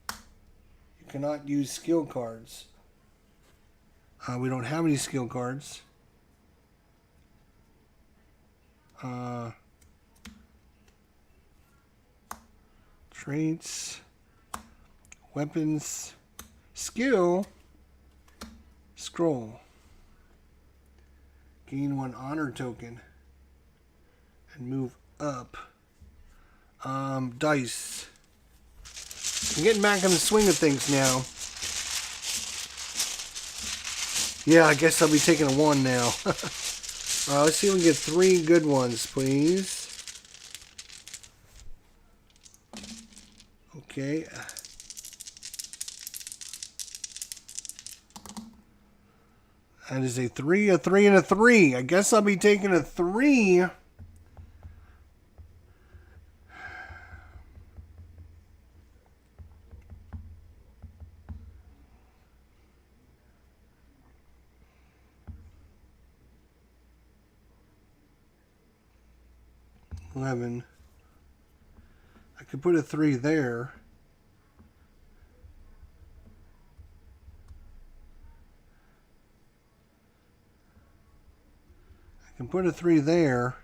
You cannot use skill cards. We don't have any skill cards. Traits. Weapons. Skill. Scroll. Gain 1 honor token. And move up. Dice. I'm getting back in the swing of things now. Yeah, I guess I'll be taking a 1 now. Let's see if we can get 3 good ones, please. Okay. That is a 3, a 3, and a 3. I guess I'll be taking a 3. I could put a 3 there. I can put a 3 there.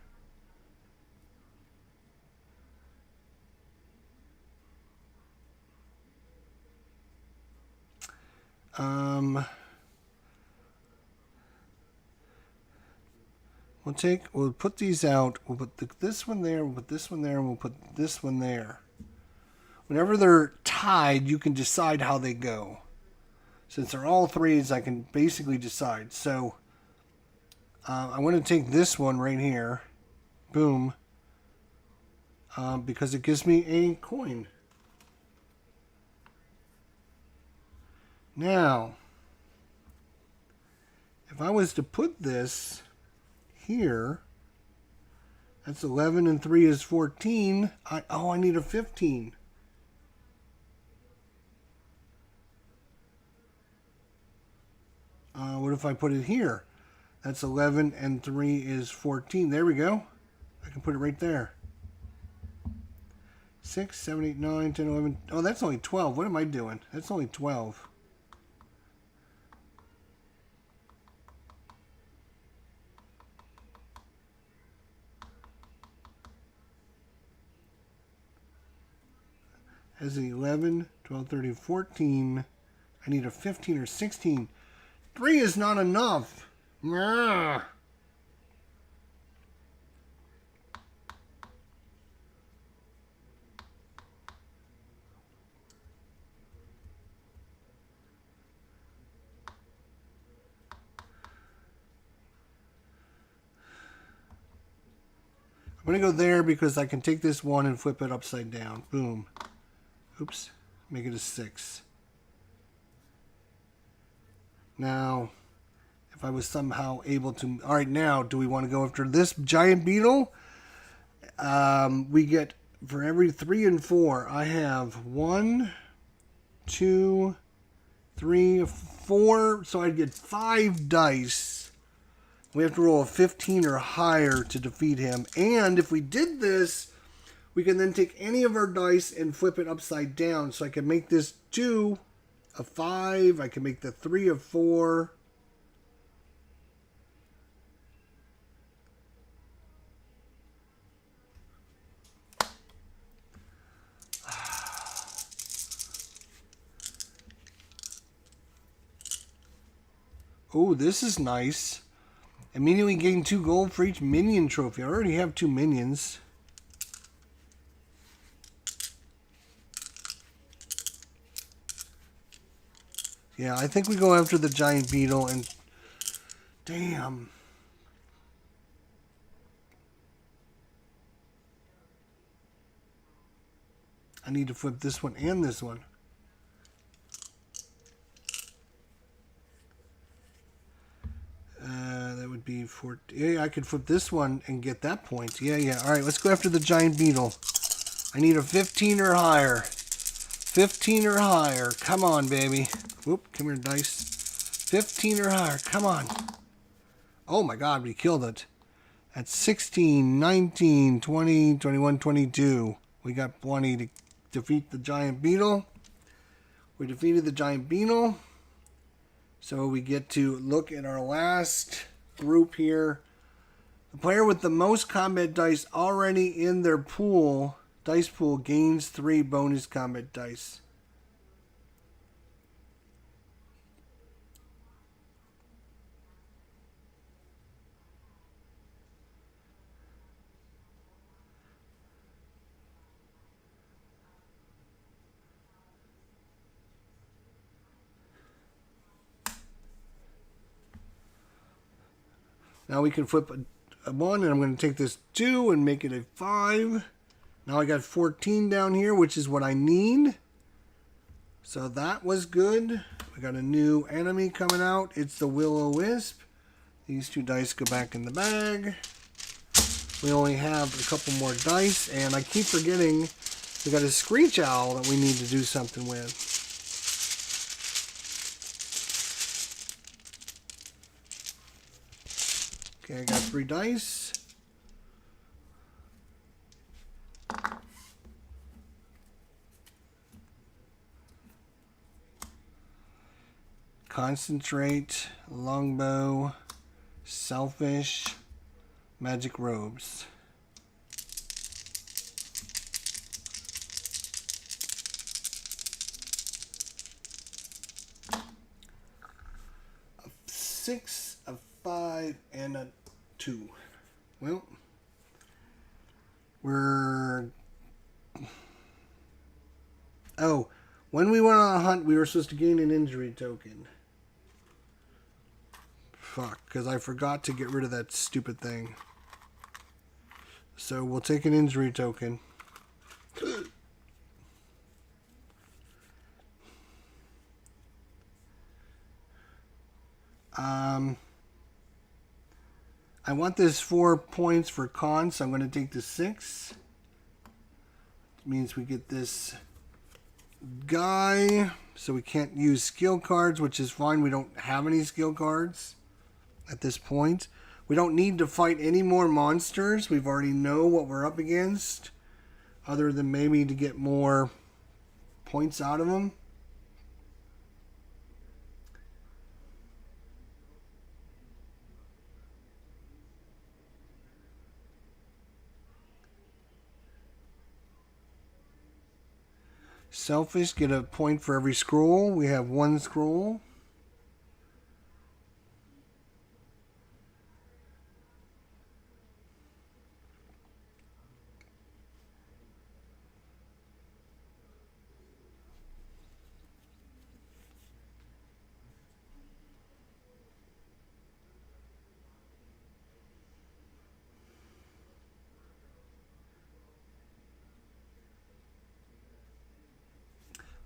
We'll put these out. We'll put this one there. We'll put this one there. And we'll put this one there. Whenever they're tied, you can decide how they go. Since they're all 3s, I can basically decide. So, I want to take this one right here. Boom. Because it gives me a coin. Now, if I was to put this here, that's 11 and 3 is 14. I need a 15. What if I put it here? That's 11 and 3 is 14. There we go. I can put it right there. 6, 7, 8, 9, 10, 11. Oh, that's only 12. What am I doing? That's only 12. As 11, 12, 13, 14. I need a 15 or 16. 3 is not enough. I'm going to go there because I can take this 1 and flip it upside down. Boom. Oops. Make it a 6. Now, if I was somehow able to... Alright, now, do we want to go after this giant beetle? We get, for every 3 and 4, I have 1, 2, 3, 4. So I'd get 5 dice. We have to roll a 15 or higher to defeat him. And if we did this, we can then take any of our dice and flip it upside down. So I can make this 2 a 5. I can make the 3 a 4. Oh, this is nice. Immediately gain 2 gold for each minion trophy. I already have 2 minions. Yeah, I think we go after the giant beetle and... Damn. I need to flip this one and this one. That would be 14. Yeah, I could flip this one and get that point. Yeah. All right, let's go after the giant beetle. I need a 15 or higher. 15 or higher. Come on, baby. Whoop, come here, dice. 15 or higher. Come on. Oh, my God, we killed it. At 16, 19, 20, 21, 22. We got plenty to defeat the giant beetle. We defeated the giant beetle. So we get to look at our last group here. The player with the most combat dice already in their pool, dice pool, gains 3 bonus combat dice. Now we can flip a 1, and I'm going to take this 2 and make it a 5. Now I got 14 down here, which is what I need. So that was good. We got a new enemy coming out. It's the Will-O-Wisp. These 2 dice go back in the bag. We only have a couple more dice, and I keep forgetting we got a Screech Owl that we need to do something with. Okay, I got 3 dice. Concentrate, Longbow, Selfish, Magic Robes. A 6, a 5, and a 2. Well, we're... Oh, when we went on a hunt, we were supposed to gain an injury token. Fuck, because I forgot to get rid of that stupid thing. So we'll take an injury token. I want this 4 points for con, so I'm going to take the 6. It means we get this guy, so we can't use skill cards, which is fine. We don't have any skill cards at this point. We don't need to fight any more monsters. We've already know what we're up against, other than maybe to get more points out of them. Selfish, get a point for every scroll. We have 1 scroll.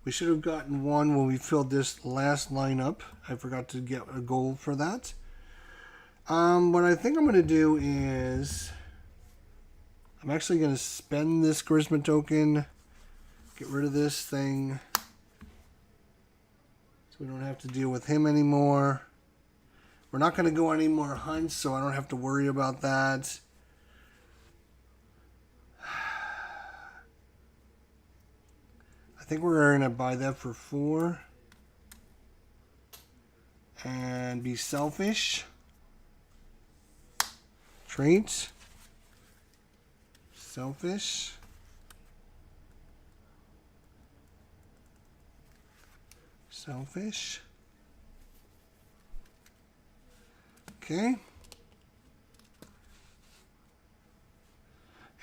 We should have gotten 1 when we filled this last line up. I forgot to get a gold for that. What I think I'm going to do is... I'm actually going to spend this charisma token. Get rid of this thing. So we don't have to deal with him anymore. We're not going to go on any more hunts, so I don't have to worry about that. I think we're going to buy that for 4. And be selfish. Traits. Selfish. Selfish. Okay.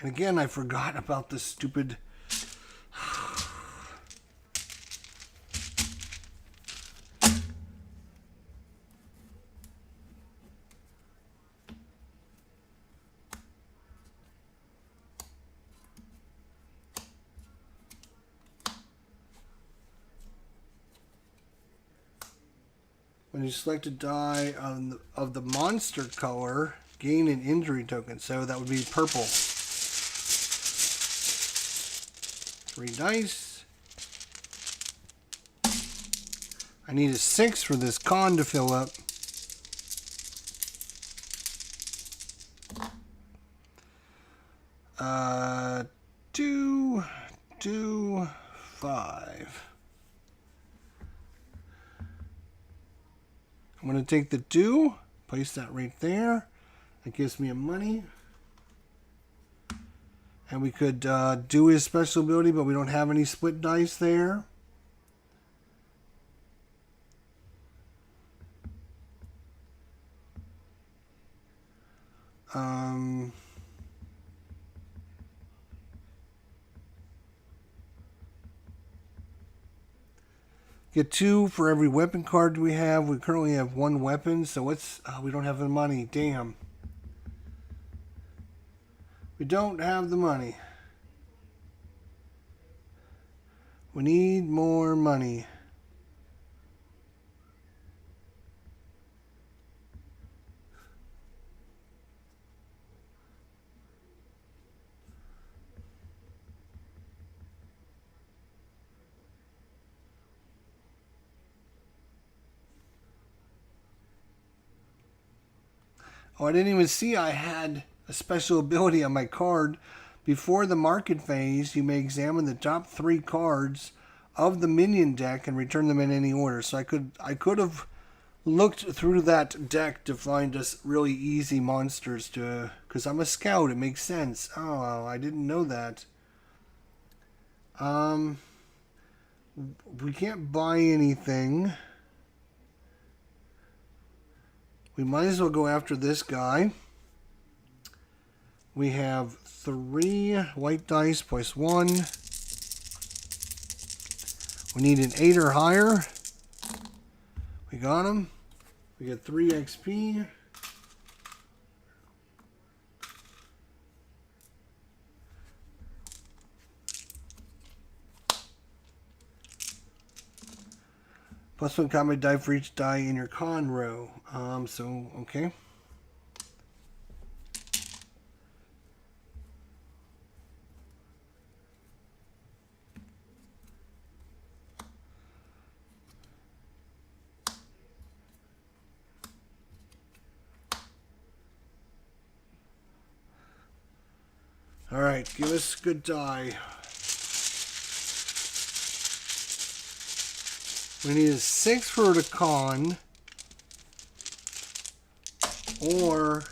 And again, I forgot about this stupid... When you select a die of the monster color, gain an injury token. So that would be purple. 3 dice. I need a 6 for this con to fill up. 2, 2, 5. I'm going to take the 2, place that right there. That gives me a money. And we could do his special ability, but we don't have any split dice there. Get 2 for every weapon card we have. We currently have 1 weapon, so it's we don't have the money. Damn. We don't have the money. We need more money. Oh, I didn't even see I had a special ability on my card. Before the market phase, you may examine the top 3 cards of the minion deck and return them in any order. So I could have looked through that deck to find us really easy monsters to, because I'm a scout. It makes sense. Oh, I didn't know that. We can't buy anything. We might as well go after this guy. We have 3 white dice plus 1. We need an 8 or higher. We got him. We get 3 XP. Plus 1 combat die for each die in your con row. Okay. All right, give us a good die. We need a 6 for the con, or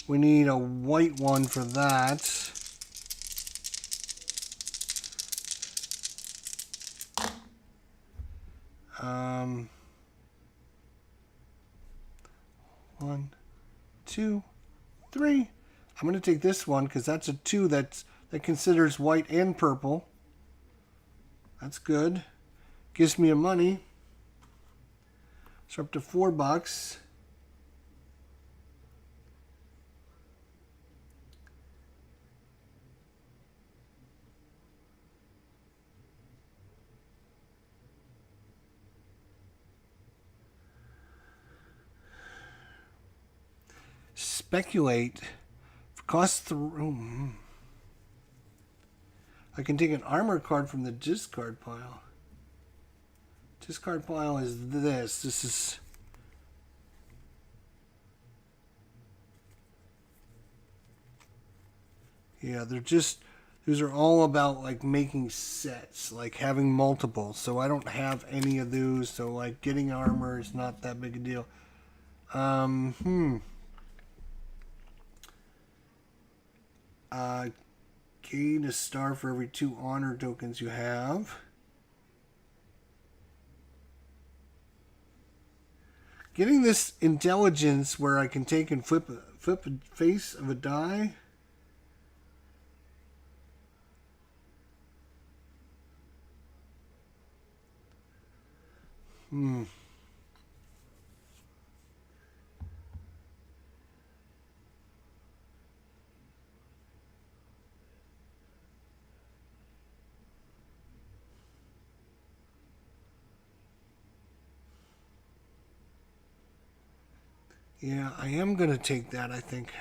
we need a white one for that. One, 2, 3. I'm going to take this one because that's a 2 that considers white and purple. That's good. Gives me a money. So up to $4. Speculate. Costs through. I can take an armor card from the discard pile. Discard pile is this. This is. Yeah, they're just. These are all about like making sets, like having multiples. So I don't have any of those. So like getting armor is not that big a deal. Gain a star for every 2 honor tokens you have. Getting this intelligence where I can take and flip a face of a die. Yeah, I am going to take that, I think.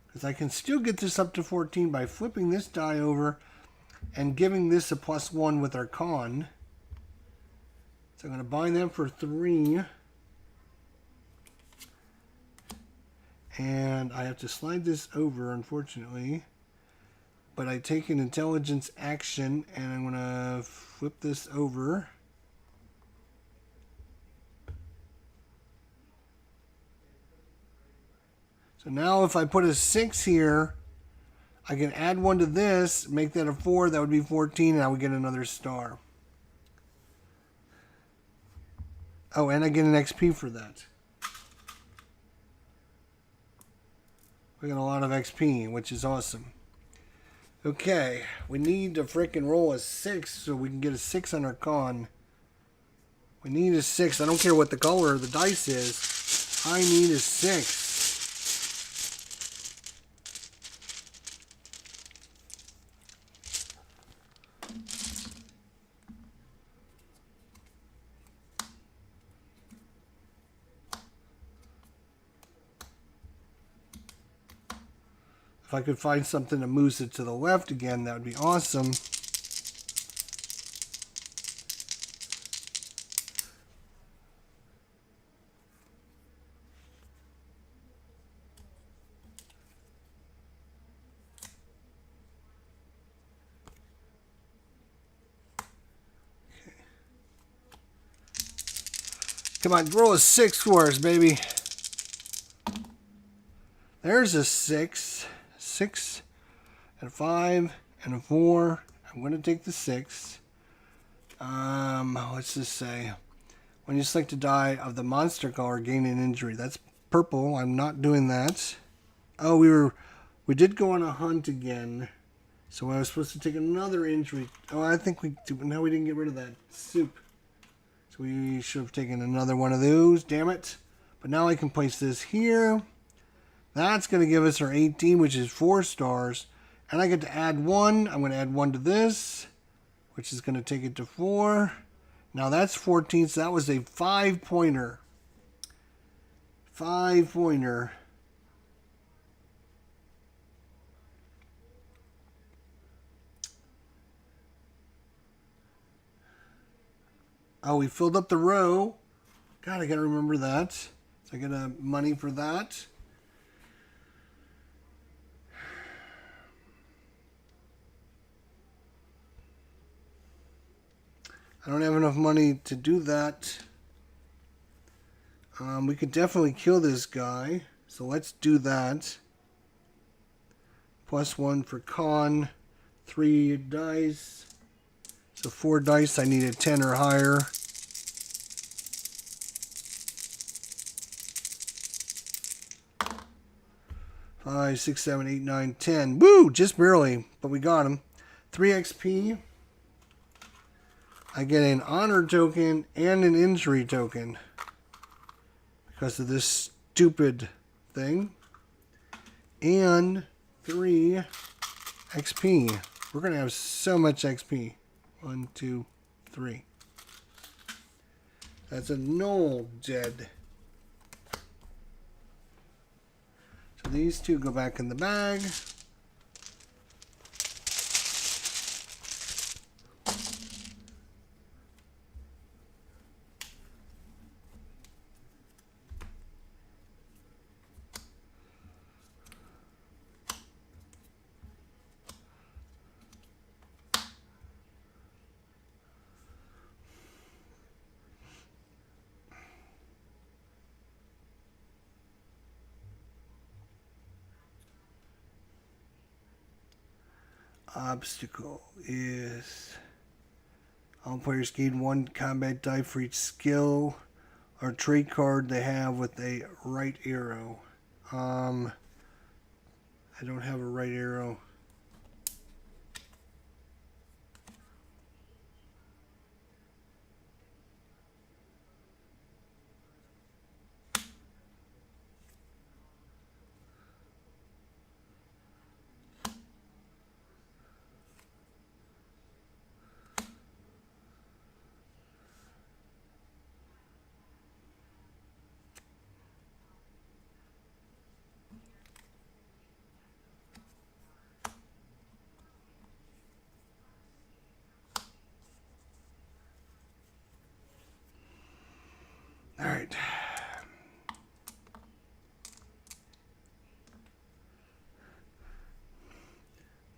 Because I can still get this up to 14 by flipping this die over and giving this a +1 with our con. So I'm going to buy them for 3. And I have to slide this over, unfortunately. But I take an intelligence action, and I'm going to flip this over. So now if I put a 6 here, I can add 1 to this, make that a 4. That would be 14, and I would get another star. Oh, and I get an XP for that. We got a lot of XP, which is awesome. Okay, we need to frickin' roll a 6 so we can get a 6 on our con. We need a 6. I don't care what the color of the dice is. I need a 6. If I could find something to move it to the left again, that would be awesome. Come on, roll a 6 for us, baby. There's a 6. 6 and a 5 and a 4. I'm going to take the 6. What's this say? When you select to die of the monster color, gain an injury. That's purple. I'm not doing that. Oh, we did go on a hunt again. So I was supposed to take another injury. Oh, I think we didn't get rid of that soup. So we should have taken another one of those. Damn it. But now I can place this here. That's going to give us our 18, which is 4 stars. And I get to add 1. I'm going to add 1 to this, which is going to take it to 4. Now that's 14, so that was a 5-pointer. 5-pointer. Oh, we filled up the row. God, I got to remember that. So I get money for that. I don't have enough money to do that. We could definitely kill this guy. So let's do that. +1 for con. 3 dice. So 4 dice. I need a 10 or higher. Five, 6, 7, 8, 9, 10. Woo! Just barely, but we got him. 3 XP. I get an honor token and an injury token because of this stupid thing. And 3 XP. We're going to have so much XP. 1, 2, 3. That's a null dead. So these 2 go back in the bag. Obstacle is all players gain 1 combat die for each skill or trait card they have with a right arrow. I don't have a right arrow.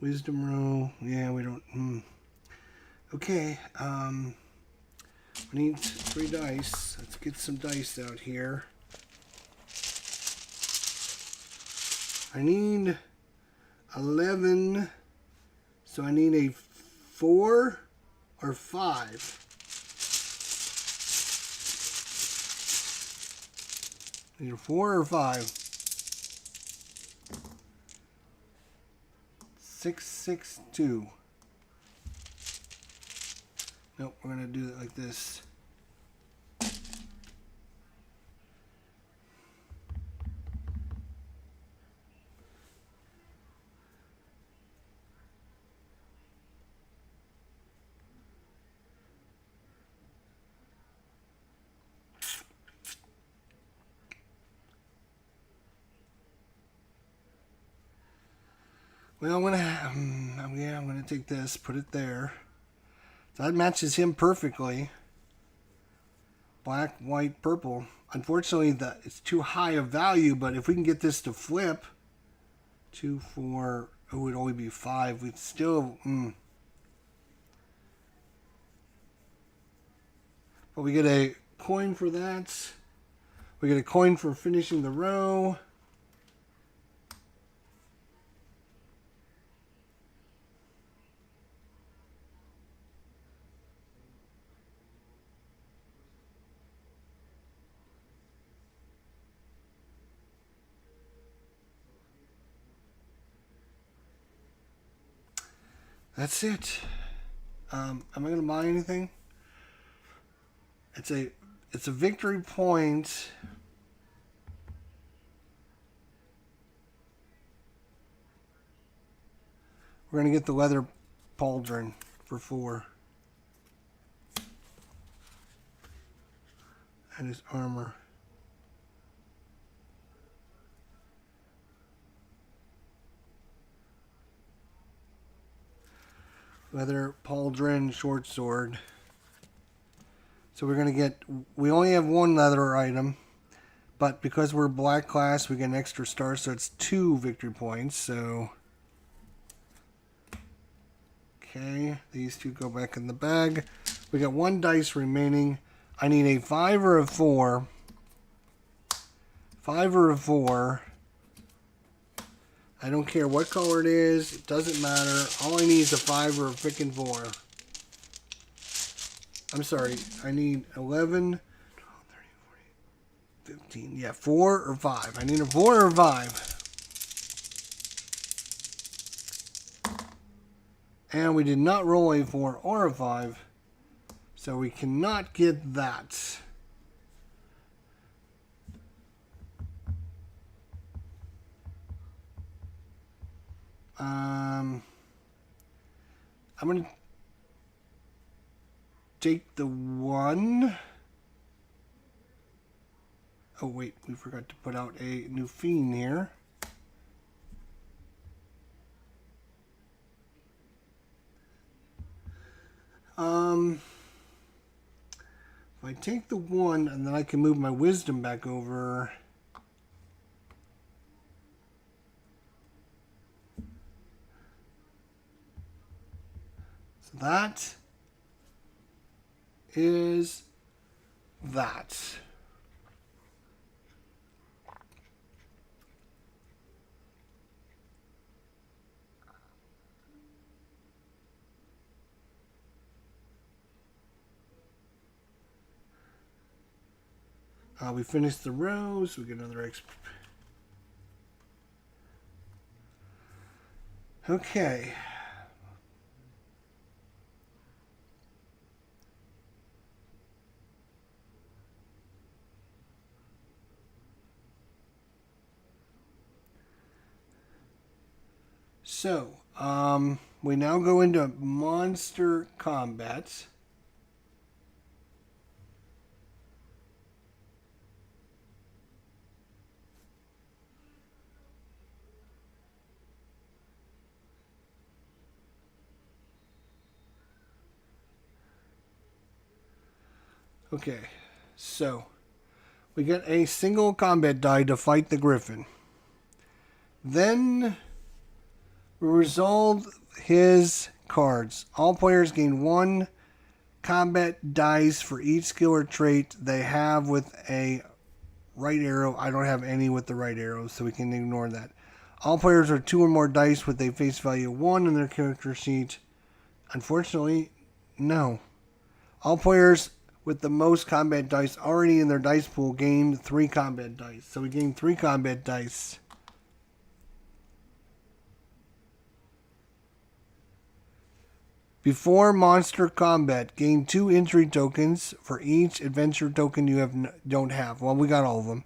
Wisdom row. Yeah, we don't. Okay. We need 3 dice. Let's get some dice out here. I need 11. So I need a 4 or 5. Either 4 or 5. 6, 6, 2. Nope, we're gonna do it like this. Well, I'm gonna take this, put it there. So that matches him perfectly. Black, white, purple. Unfortunately, it's too high a value, but if we can get this to flip, 2, 4, it would only be 5. We'd still, But we get a coin for that. We get a coin for finishing the row. That's it. Am I going to buy anything? It's a victory point. We're going to get the leather pauldron for 4. And his armor. Leather pauldron short sword. So we're going to get, we only have 1 leather item, but because we're black class, we get an extra star, so it's 2 victory points. So, okay, these 2 go back in the bag. We got 1 dice remaining. I need a 5 or a 4. 5 or a 4. I don't care what color it is. It doesn't matter. All I need is a 5 or a frickin' 4. I'm sorry. I need 11, 12, 13, 14, 15. Yeah, 4 or 5. I need a 4 or 5. And we did not roll a 4 or a 5. So we cannot get that. I'm going to take the 1. Oh, wait. We forgot to put out a new fiend here. If I take the 1 and then I can move my wisdom back over. So that is that. We finished the rows. We get another exp. Okay. So, we now go into monster combat. Okay, so we get a single combat die to fight the griffin. Then We resolved his cards. All players gain 1 combat dice for each skill or trait they have with a right arrow. I don't have any with the right arrow, so we can ignore that. All players are 2 or more dice with a face value 1 in their character sheet. Unfortunately, no. All players with the most combat dice already in their dice pool gain 3 combat dice. So we gain 3 combat dice. Before monster combat, gain 2 entry tokens for each adventure token you don't have. Well, we got all of them.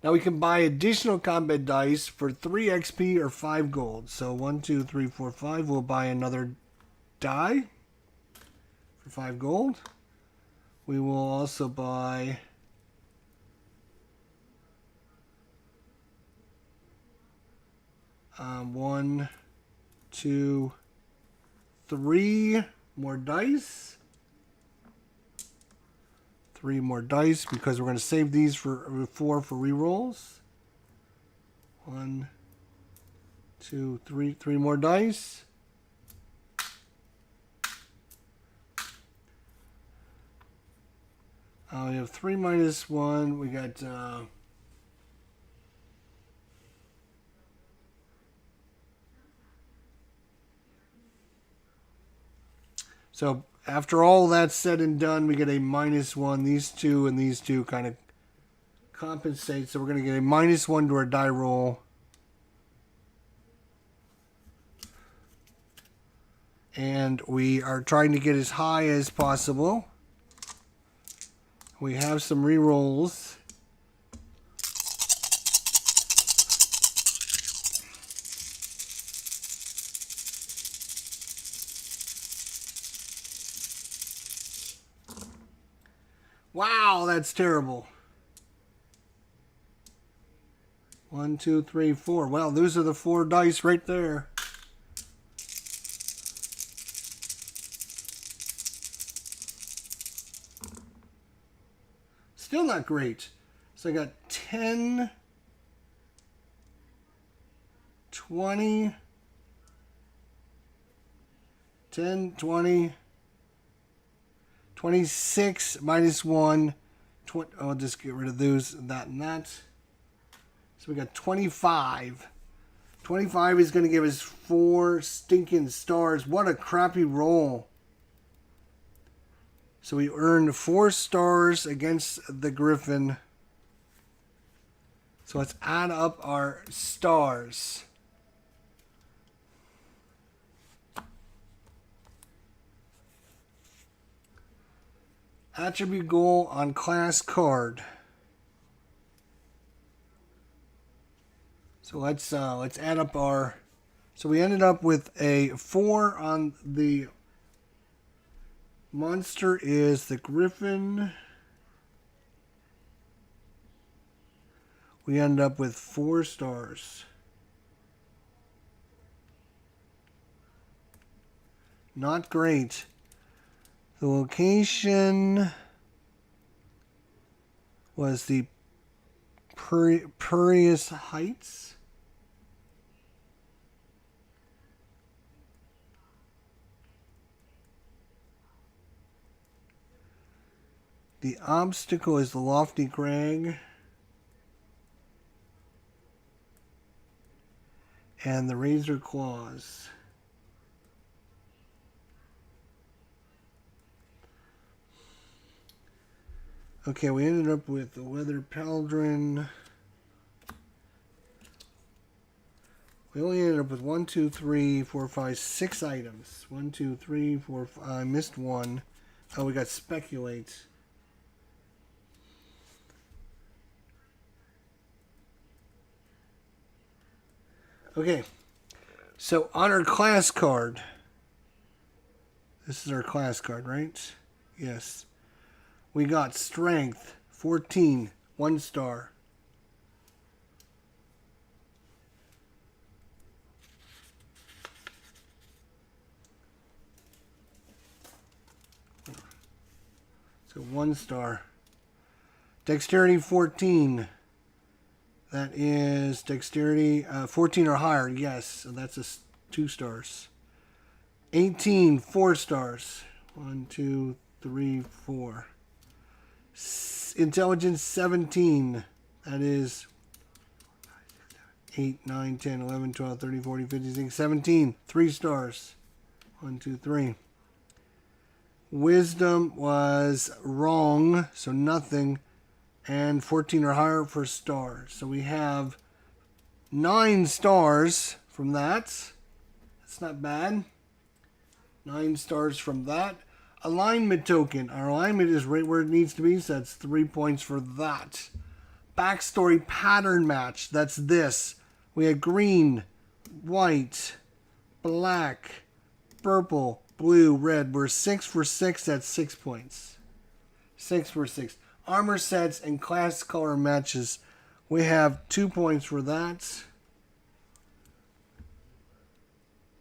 Now we can buy additional combat dice for 3 XP or 5 gold. So 1, 2, 3, 4, 5. We'll buy another die for 5 gold. We will also buy one, 2, 3 more dice. 3 more dice because we're going to save these for 4 for rerolls. 1, 2, 3. 3 more dice. We have 3 minus 1. We got so after all that's said and done, we get a -1. These 2 and these 2 kind of compensate. So we're going to get a -1 to our die roll. And we are trying to get as high as possible. We have some rerolls. Wow, that's terrible. 1, 2, 3, 4. Well, those are the 4 dice right there. Still not great. So I got 10, 20, 10, 20, 26 minus 1. I'll just get rid of those, that, and that. So we got 25. 25 is going to give us 4 stinking stars. What a crappy roll. So we earned 4 stars against the Griffin. So let's add up our stars. Attribute goal on class card. So let's add up our. So we ended up with a 4 on the monster is the Griffin. We end up with 4 stars. Not great. The location was the Purius Heights. The obstacle is the Lofty Crag. And the Razor Claws. Okay, we ended up with the Weather Pauldron. We only ended up with 1, 2, 3, 4, 5, 6 items. 1, 2, 3, 4, 5. I missed 1. Oh, we got Speculate. Okay, so on our class card, this is our class card, right? Yes. We got Strength, 14, 1 star. So 1 star. Dexterity, 14. That is dexterity, 14 or higher, yes. So that's a 2 stars. 18, 4 stars. 1, 2, 3, 4. Intelligence, 17. That is 8, 9, 10, 11, 12, 13, 14, 15, 16, 17. 3 stars. 1, 2, 3. Wisdom was wrong, so nothing. And 14 or higher for stars. So we have 9 stars from that. That's not bad. 9 stars from that. Alignment token. Our alignment is right where it needs to be, so that's 3 points for that. Backstory pattern match. That's this. We had green, white, black, purple, blue, red. We're 6 for 6. That's 6 points. 6 for 6. Armor sets and class color matches. We have 2 points for that.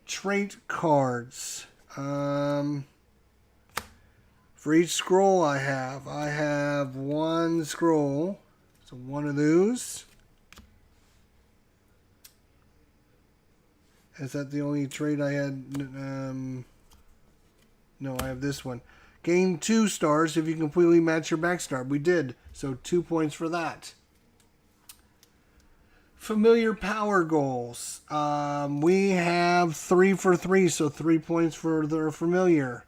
Trait cards. For each scroll I have 1 scroll. So 1 of those. Is that the only trait I had? No, I have this one. Gain 2 stars if you completely match your backstar. We did. So 2 points for that. Familiar power goals. We have 3 for 3, so 3 points for the familiar.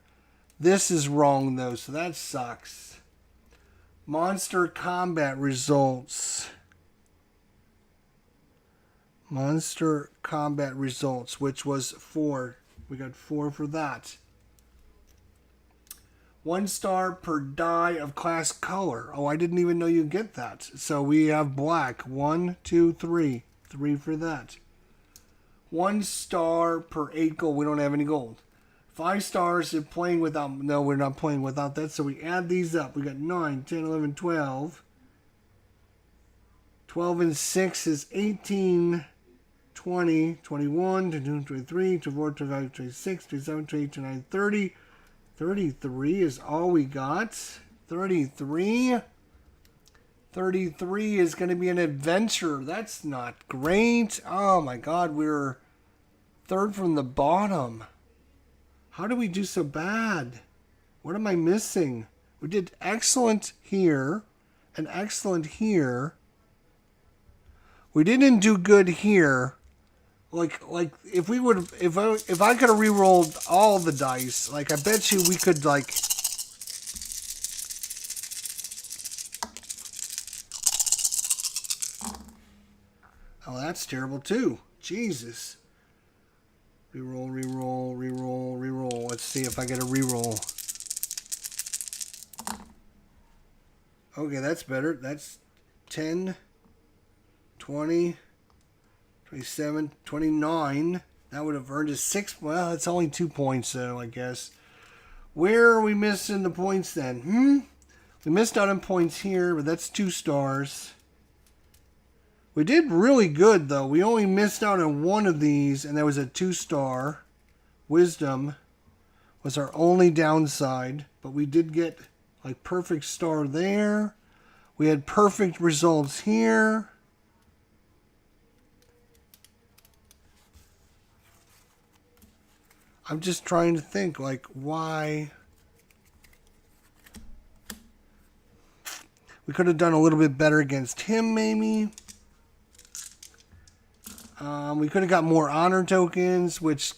This is wrong, though, so that sucks. Monster combat results. Monster combat results, which was 4. We got 4 for that. 1 star per die of class color. Oh, I didn't even know you get that. So we have black. 1, 2, 3. 3 for that. 1 star per 8 gold. We don't have any gold. 5 stars if playing without... No, we're not playing without that. So we add these up. We got 9, 10, 11, 12. 12 and 6 is 18, 20, 21, 22, 23, 24, 25, 26, 27, 28, 29, 30. 33 is all we got. 33. 33 is going to be an adventure. That's not great. Oh my god, we're 3rd from the bottom. How did we do so bad? What am I missing? We did excellent here and excellent here. We didn't do good here. Like if we would if I could have re-rolled all the dice, like I bet you we could like Oh, that's terrible too. Jesus. Reroll, reroll, reroll, reroll. Let's see if I get a reroll. Okay, that's better. That's 10, 20, 27, 29. That would have earned us 6. Well, it's only 2 points, though, I guess. Where are we missing the points then? We missed out on points here, but that's 2 stars. We did really good, though. We only missed out on one of these, and that was a 2-star. Wisdom was our only downside, but we did get, like, perfect star there. We had perfect results here. I'm just trying to think, like, why... We could have done a little bit better against him, maybe. We could have got more honor tokens, which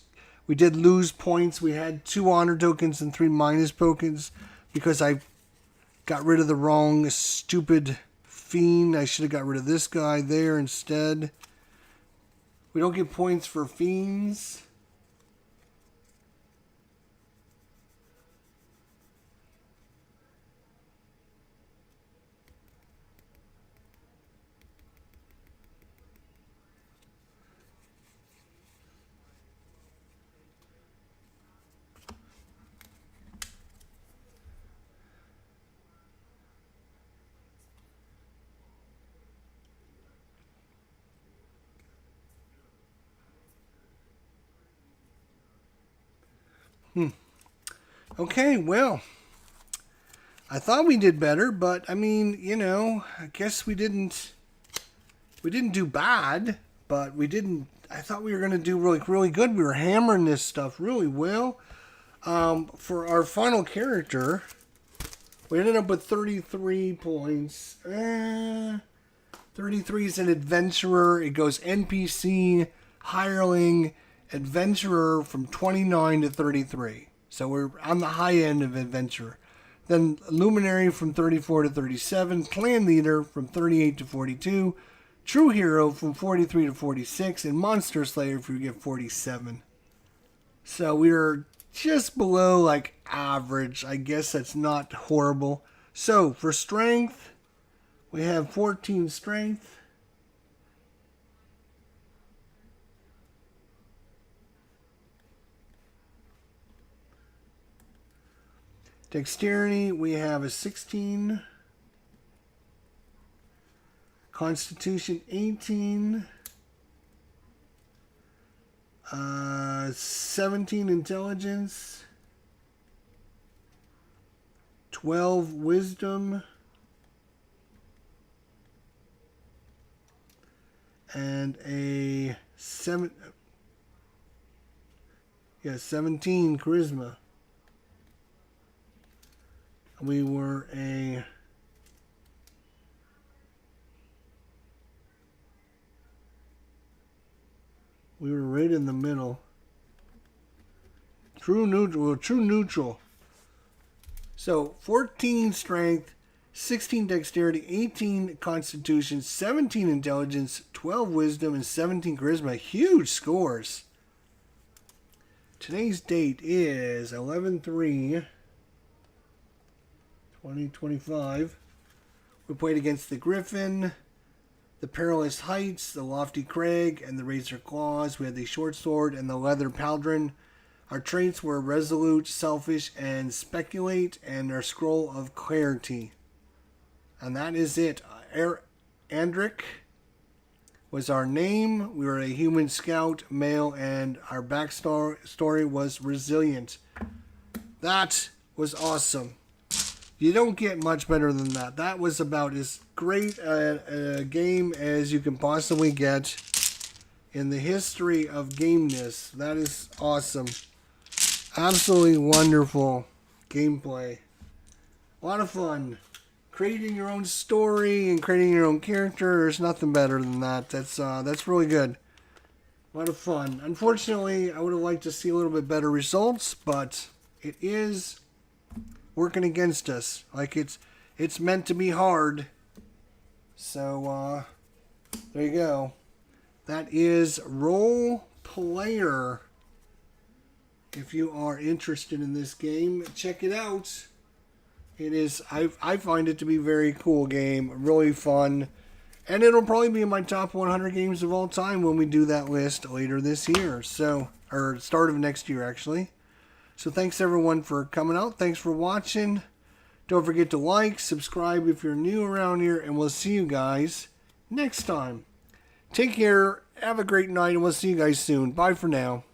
we did lose points. We had 2 honor tokens and 3 minus tokens because I got rid of the wrong stupid fiend. I should have got rid of this guy there instead. We don't get points for fiends. Okay, well, I thought we did better, but I mean, you know, I guess we didn't we didn't do bad, but we didn't. I thought we were going to do really good. We were hammering this stuff really well. For our final character, we ended up with 33 points. 33 is an adventurer. It goes NPC, hireling, adventurer from 29 to 33. So we're on the high end of adventurer. Then luminary from 34 to 37. Clan leader from 38 to 42. True hero from 43 to 46. And monster slayer if you get 47. So we are just below like average. I guess that's not horrible. So for strength, we have 14 strength. Dexterity, we have a 16. Constitution, 18. 17 intelligence. 12 wisdom. And a 17 charisma. We were right in the middle. True neutral. So 14 strength, 16 dexterity, 18 constitution, 17 intelligence, 12 wisdom, and 17 charisma. Huge scores. Today's date is 11/3/2025. We played against the Griffin, the Perilous Heights, the Lofty Crag, and the Razor Claws. We had the Short Sword and the Leather Pauldron. Our traits were Resolute, Selfish, and Speculate, and our Scroll of Clarity. And that is it. Andric was our name. We were a human scout, male, and our backstory was resilient. That was awesome. You don't get much better than that. That was about as great a game as you can possibly get in the history of gameness. That is awesome. Absolutely wonderful gameplay. A lot of fun. Creating your own story and creating your own character, there's nothing better than that. That's really good. A lot of fun. Unfortunately, I would have liked to see a little bit better results, but it is working against us. Like it's meant to be hard. So there you go. That is Role Player. If you are interested in this game, check it out. It is, I find it to be a very cool game, really fun, and it'll probably be in my top 100 games of all time when we do that list later this year, or start of next year actually. So thanks everyone for coming out, thanks for watching, don't forget to like, subscribe if you're new around here, and we'll see you guys next time. Take care, have a great night, and we'll see you guys soon. Bye for now.